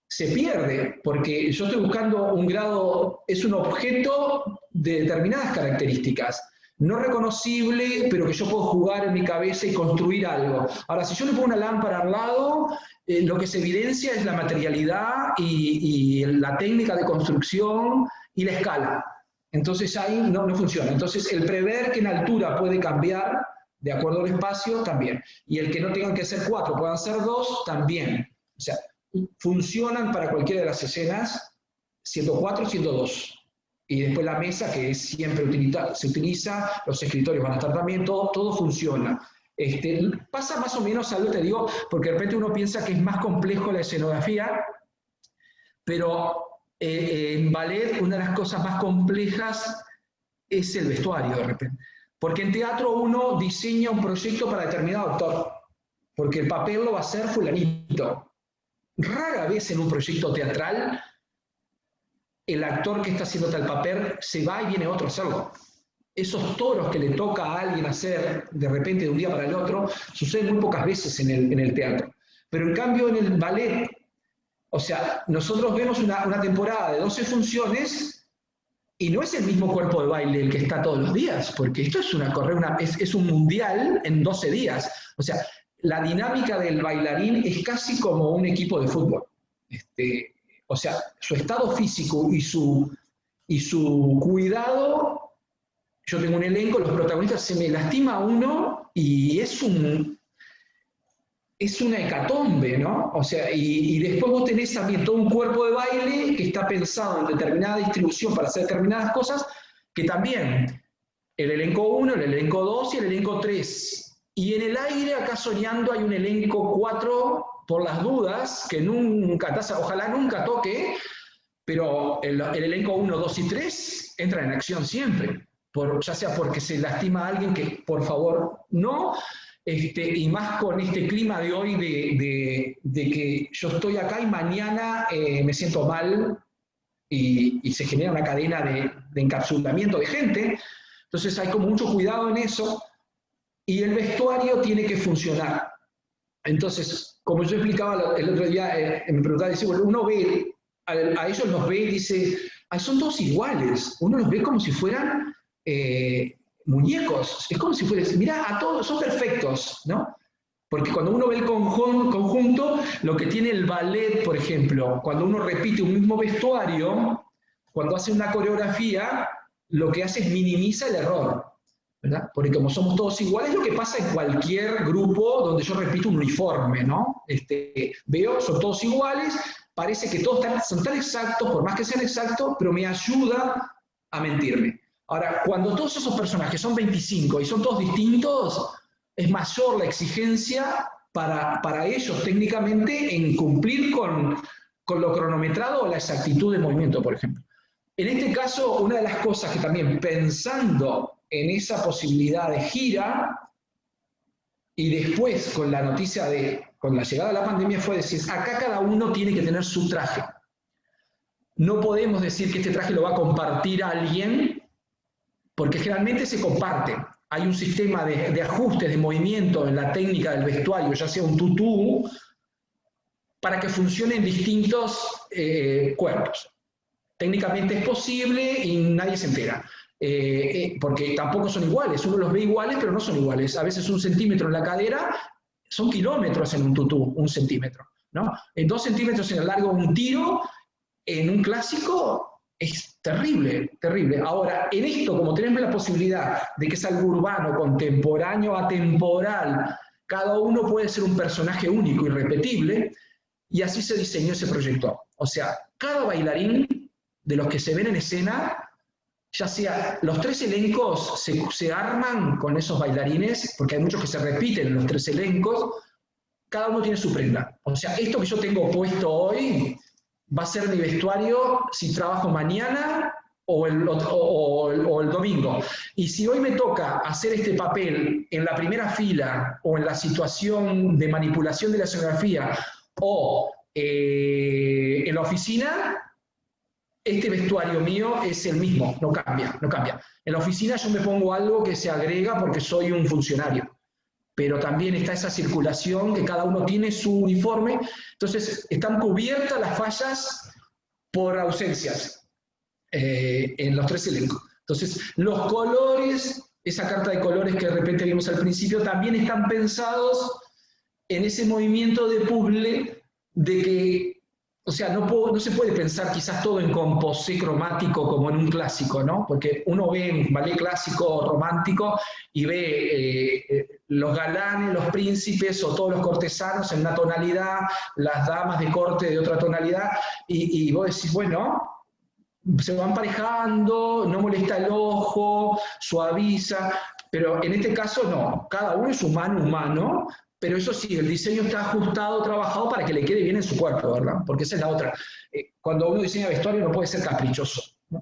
se pierde, porque yo estoy buscando un grado, es un objeto de determinadas características, no reconocible, pero que yo puedo jugar en mi cabeza y construir algo. Ahora, si yo le pongo una lámpara al lado, lo que se evidencia es la materialidad y la técnica de construcción y la escala. Entonces ahí no funciona. Entonces el prever que en altura puede cambiar de acuerdo al espacio, también. Y el que no tengan que ser 4, puedan ser 2, también. O sea, funcionan para cualquiera de las escenas, siendo 4, siendo 2. Y después la mesa, que siempre se utiliza, los escritorios van a estar también, todo funciona. Pasa más o menos algo, te digo, porque de repente uno piensa que es más complejo la escenografía, pero en ballet una de las cosas más complejas es el vestuario, de repente. Porque en teatro uno diseña un proyecto para determinado actor, porque el papel lo va a hacer fulanito. Rara vez en un proyecto teatral el actor que está haciendo tal papel se va y viene otro a hacerlo. Esos toros que le toca a alguien hacer de repente de un día para el otro, suceden muy pocas veces en el teatro. Pero en cambio en el ballet, o sea, nosotros vemos una temporada de 12 funciones y no es el mismo cuerpo de baile el que está todos los días, porque esto es un mundial en 12 días. O sea, la dinámica del bailarín es casi como un equipo de fútbol. O sea, su estado físico y su cuidado. Yo tengo un elenco, los protagonistas, se me lastima uno y es una hecatombe, ¿no? O sea, y después vos tenés también todo un cuerpo de baile que está pensado en determinada distribución para hacer determinadas cosas, que también el elenco 1, el elenco 2 y el elenco 3. Y en el aire, acá soñando, hay un elenco 4 por las dudas, que nunca, ojalá nunca toque, pero el elenco 1, 2 y 3 entran en acción siempre. Ya sea porque se lastima a alguien, que por favor no, y más con este clima de hoy de que yo estoy acá y mañana me siento mal y se genera una cadena de encapsulamiento de gente, Entonces hay como mucho cuidado en eso, y el vestuario tiene que funcionar. Entonces, como yo explicaba el otro día, me preguntaba, dice, bueno, uno ve, a ellos los ve y dice, "Ay, son todos iguales", uno los ve como si fueran muñecos, es como si fueran, mirá, a todos son perfectos, ¿no? Porque cuando uno ve el conjunto, lo que tiene el ballet, por ejemplo, cuando uno repite un mismo vestuario, cuando hace una coreografía, lo que hace es minimiza el error, ¿verdad? Porque como somos todos iguales, lo que pasa en cualquier grupo donde yo repito un uniforme, ¿no? Veo, son todos iguales, parece que todos son tan exactos, por más que sean exactos, pero me ayuda a mentirme. Ahora, cuando todos esos personajes son 25 y son todos distintos, es mayor la exigencia para ellos técnicamente en cumplir con lo cronometrado o la exactitud de movimiento, por ejemplo. En este caso, una de las cosas que también pensando en esa posibilidad de gira, y después con la noticia con la llegada de la pandemia fue decir, acá cada uno tiene que tener su traje. No podemos decir que este traje lo va a compartir a alguien, porque generalmente se comparte. Hay un sistema de ajustes de movimiento en la técnica del vestuario, ya sea un tutú, para que funcionen distintos cuerpos. Técnicamente es posible y nadie se entera. Porque tampoco son iguales, uno los ve iguales, pero no son iguales. A veces 1 centímetro en la cadera son kilómetros en un tutú, 1 centímetro, ¿no? 2 centímetros en el largo de un tiro, en un clásico, es terrible, terrible. Ahora, en esto, como tenemos la posibilidad de que es algo urbano, contemporáneo, atemporal, cada uno puede ser un personaje único, irrepetible, y así se diseñó ese proyecto. O sea, cada bailarín de los que se ven en escena, ya sea los 3 elencos se arman con esos bailarines, porque hay muchos que se repiten en los 3 elencos, cada uno tiene su prenda. O sea, esto que yo tengo puesto hoy va a ser mi vestuario si trabajo mañana o el domingo. Y si hoy me toca hacer este papel en la primera fila o en la situación de manipulación de la escenografía o en la oficina, este vestuario mío es el mismo, no cambia, no cambia. En la oficina yo me pongo algo que se agrega porque soy un funcionario, pero también está esa circulación que cada uno tiene su uniforme, entonces están cubiertas las fallas por ausencias en los 3 elencos. Entonces los colores, esa carta de colores que de repente vimos al principio, también están pensados en ese movimiento de puzzle de que, o sea, no se puede pensar quizás todo en composé cromático como en un clásico, ¿no? Porque uno ve en ballet clásico romántico y ve los galanes, los príncipes o todos los cortesanos en una tonalidad, las damas de corte de otra tonalidad, y vos decís, bueno, se van emparejando, no molesta el ojo, suaviza, pero en este caso no, cada uno es humano, pero eso sí, el diseño está ajustado, trabajado para que le quede bien en su cuerpo, ¿verdad? Porque esa es la otra. Cuando uno diseña vestuario no puede ser caprichoso, ¿no?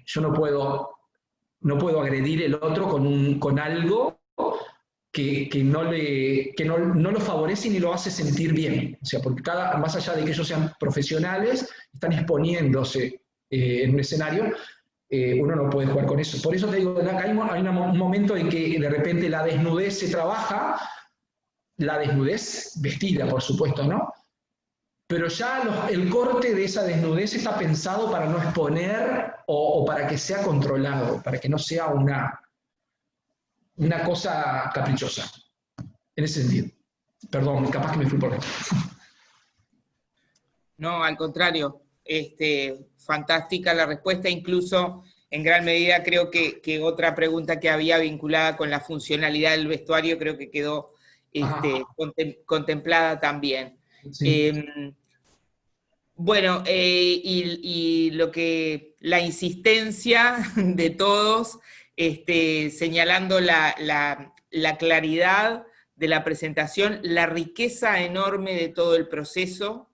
Yo no puedo agredir el otro con algo que no lo favorece ni lo hace sentir bien. O sea, porque más allá de que ellos sean profesionales, están exponiéndose en un escenario, uno no puede jugar con eso. Por eso te digo, acá hay un momento en que de repente la desnudez se trabaja, la desnudez vestida, por supuesto, ¿no? Pero ya el corte de esa desnudez está pensado para no exponer o para que sea controlado, para que no sea una cosa caprichosa, en ese sentido. Perdón, capaz que me fui por dentro. No, al contrario, fantástica la respuesta, incluso en gran medida creo que otra pregunta que había vinculada con la funcionalidad del vestuario creo que quedó contemplada también. Sí. Bueno, y la insistencia de todos, señalando la claridad de la presentación, la riqueza enorme de todo el proceso,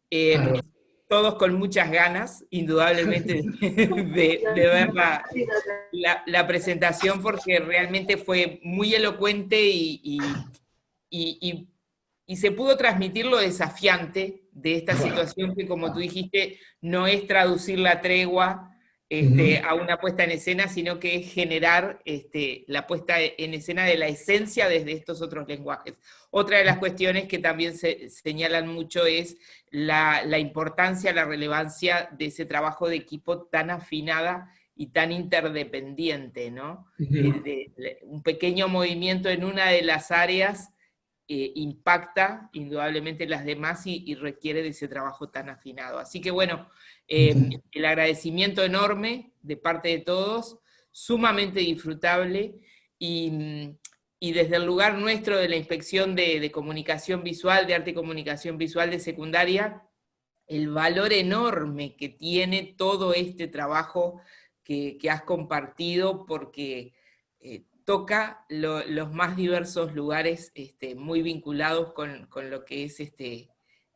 claro. Todos con muchas ganas, indudablemente, de ver la presentación, porque realmente fue muy elocuente y se pudo transmitir lo desafiante de esta situación que, como tú dijiste, no es traducir la tregua a una puesta en escena, sino que es generar la puesta en escena de la esencia desde estos otros lenguajes. Otra de las cuestiones que también se señalan mucho es la importancia, la relevancia de ese trabajo de equipo tan afinada y tan interdependiente, ¿no? Un pequeño movimiento en una de las áreas impacta indudablemente las demás y requiere de ese trabajo tan afinado. Así que bueno, el agradecimiento enorme de parte de todos, sumamente disfrutable, y desde el lugar nuestro de la Inspección de Comunicación Visual, de Arte y Comunicación Visual de Secundaria, el valor enorme que tiene todo este trabajo que has compartido, porque toca los más diversos lugares, muy vinculados con lo que es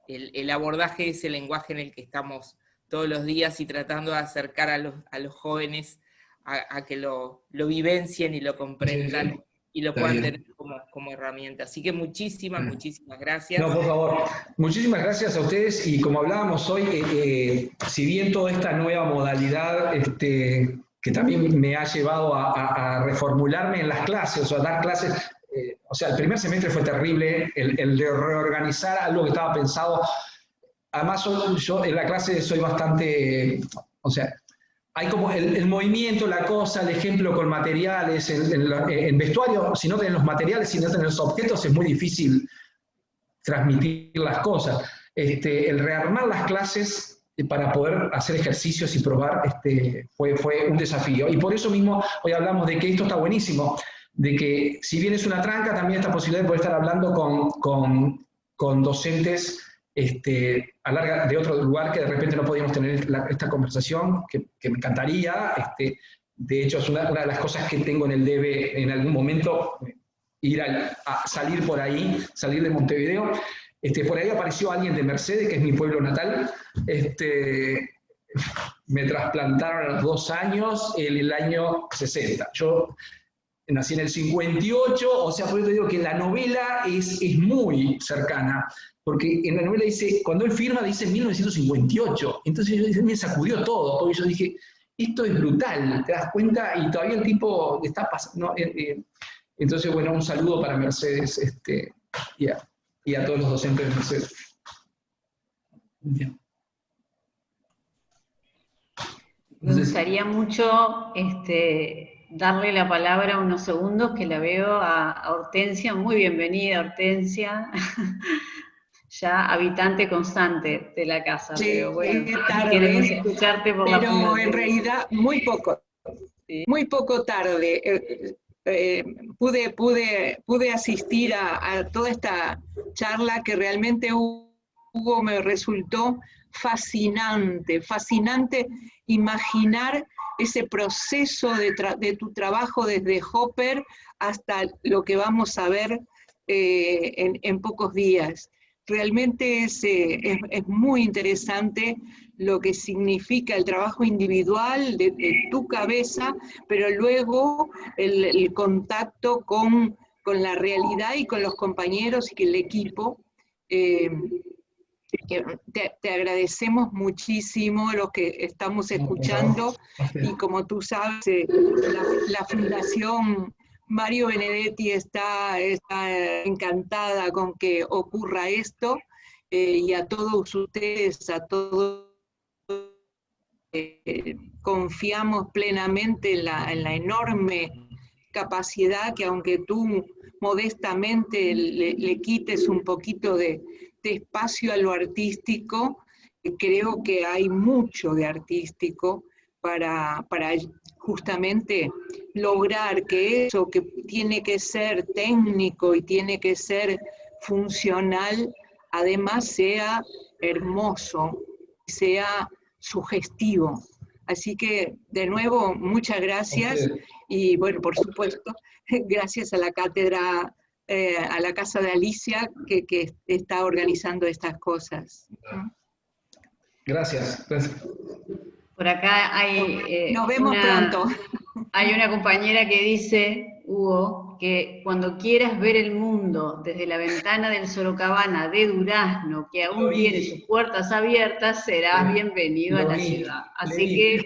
el abordaje de ese lenguaje en el que estamos todos los días, y tratando de acercar a los jóvenes a que lo vivencien y lo comprendan, sí, y lo puedan tener como herramienta. Así que muchísimas gracias. No, por favor. Muchísimas gracias a ustedes, y como hablábamos hoy, si bien toda esta nueva modalidad que también me ha llevado a reformularme en las clases, o sea, dar clases, o sea, el primer semestre fue terrible, el de reorganizar algo que estaba pensado. Además, yo en la clase soy bastante, o sea, hay como el movimiento, la cosa, el ejemplo con materiales, en vestuario, si no tenés los materiales, si no tenés los objetos, es muy difícil transmitir las cosas. El rearmar las clases para poder hacer ejercicios y probar fue un desafío. Y por eso mismo hoy hablamos de que esto está buenísimo, de que si bien es una tranca, también esta posibilidad de poder estar hablando con docentes de otro lugar, que de repente no podíamos tener esta conversación, que me encantaría. De hecho, es una de las cosas que tengo en el debe en algún momento, ir a salir por ahí, salir de Montevideo. Por ahí apareció alguien de Mercedes, que es mi pueblo natal. Me trasplantaron a los 2 años, en el año 60. Yo nací en el 58, o sea, por eso te digo que la novela es muy cercana, porque en la novela dice, cuando él firma dice 1958, entonces me sacudió todo, porque yo dije, esto es brutal, te das cuenta, y todavía el tipo está pasando, ¿no? Entonces, bueno, un saludo para Mercedes, y a todos los docentes de Mercedes. Bien. Me gustaría mucho darle la palabra unos segundos, que la veo a Hortensia. Muy bienvenida, Hortensia. Ya habitante constante de la casa. Sí, pero bueno, queremos escucharte por pero en realidad muy poco, sí. Muy poco tarde. Pude asistir a toda esta charla, que realmente, Hugo, me resultó fascinante imaginar ese proceso de tu trabajo desde Hopper hasta lo que vamos a ver en pocos días. Realmente es muy interesante lo que significa el trabajo individual de tu cabeza, pero luego el contacto con la realidad y con los compañeros y con el equipo. Te agradecemos muchísimo los que estamos escuchando, y como tú sabes, la Fundación Mario Benedetti está encantada con que ocurra esto, y a todos ustedes, confiamos plenamente en la enorme capacidad que, aunque tú modestamente le quites un poquito de espacio a lo artístico, creo que hay mucho de artístico para justamente lograr que eso que tiene que ser técnico y tiene que ser funcional, además sea hermoso, sea sugestivo. Así que, de nuevo, muchas gracias, y bueno, por supuesto, gracias a la cátedra, a la Casa de Alicia, que está organizando estas cosas. Gracias. Por acá hay... nos vemos pronto. Hay una compañera que dice, Hugo, que cuando quieras ver el mundo desde la ventana del Sorocabana de Durazno, que aún tiene sus puertas abiertas, serás bienvenido a la ciudad. Así que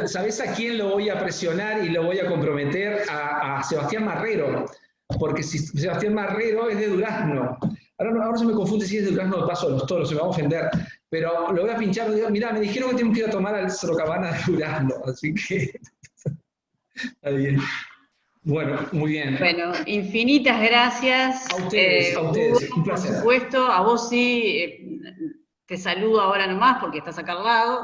¿Sabés a quién lo voy a presionar y lo voy a comprometer? A Sebastián Marrero, porque si Sebastián Marrero es de Durazno. Ahora se me confunde si es de Durazno o de Paso de los Toros, se me va a ofender, pero lo voy a pinchar, digo, mirá, me dijeron que tengo que ir a tomar al Sorocabana de Durazno, así que está bien. Bueno, muy bien. Bueno, infinitas gracias. A ustedes, un placer. Por supuesto, a vos sí, te saludo ahora nomás porque estás acá al lado.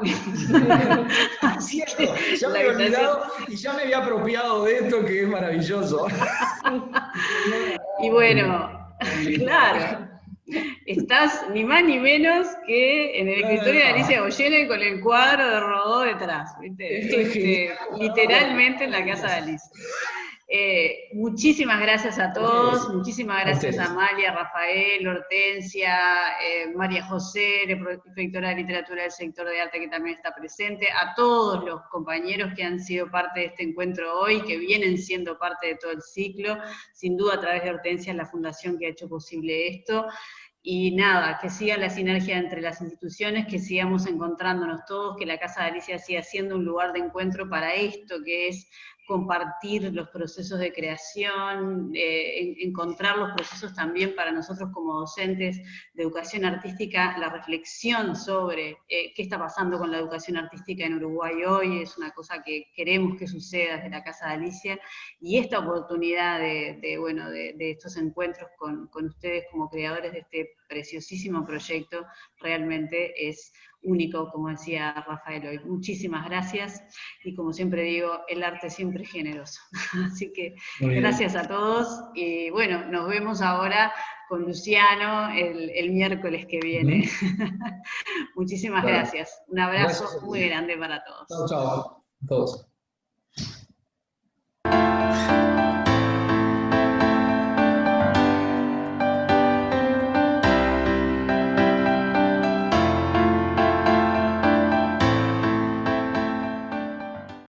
Cierto, ya me había olvidado y ya me había apropiado de esto, que es maravilloso. Y bueno, claro, estás ni más ni menos que en el escritorio de Alicia Goyene con el cuadro de Rodó detrás, ¿viste? Literalmente en la casa de Alicia. Muchísimas gracias a todos, muchísimas gracias a Amalia, Rafael, Hortensia, María José, prefectora de literatura del sector de arte que también está presente, a todos los compañeros que han sido parte de este encuentro hoy, que vienen siendo parte de todo el ciclo, sin duda a través de Hortensia, la fundación que ha hecho posible esto. Y nada, que siga la sinergia entre las instituciones, que sigamos encontrándonos todos, que la Casa de Alicia siga siendo un lugar de encuentro para esto, que es compartir los procesos de creación, encontrar los procesos también para nosotros como docentes de educación artística, la reflexión sobre qué está pasando con la educación artística en Uruguay hoy, es una cosa que queremos que suceda desde la Casa de Alicia, y esta oportunidad de estos encuentros con ustedes como creadores de este preciosísimo proyecto, realmente es único, como decía Rafael hoy. Muchísimas gracias, y como siempre digo, el arte siempre es generoso. Así que gracias a todos, y bueno, nos vemos ahora con Luciano el miércoles que viene. Muchísimas gracias. Un abrazo muy grande para todos. Chao, chao a todos.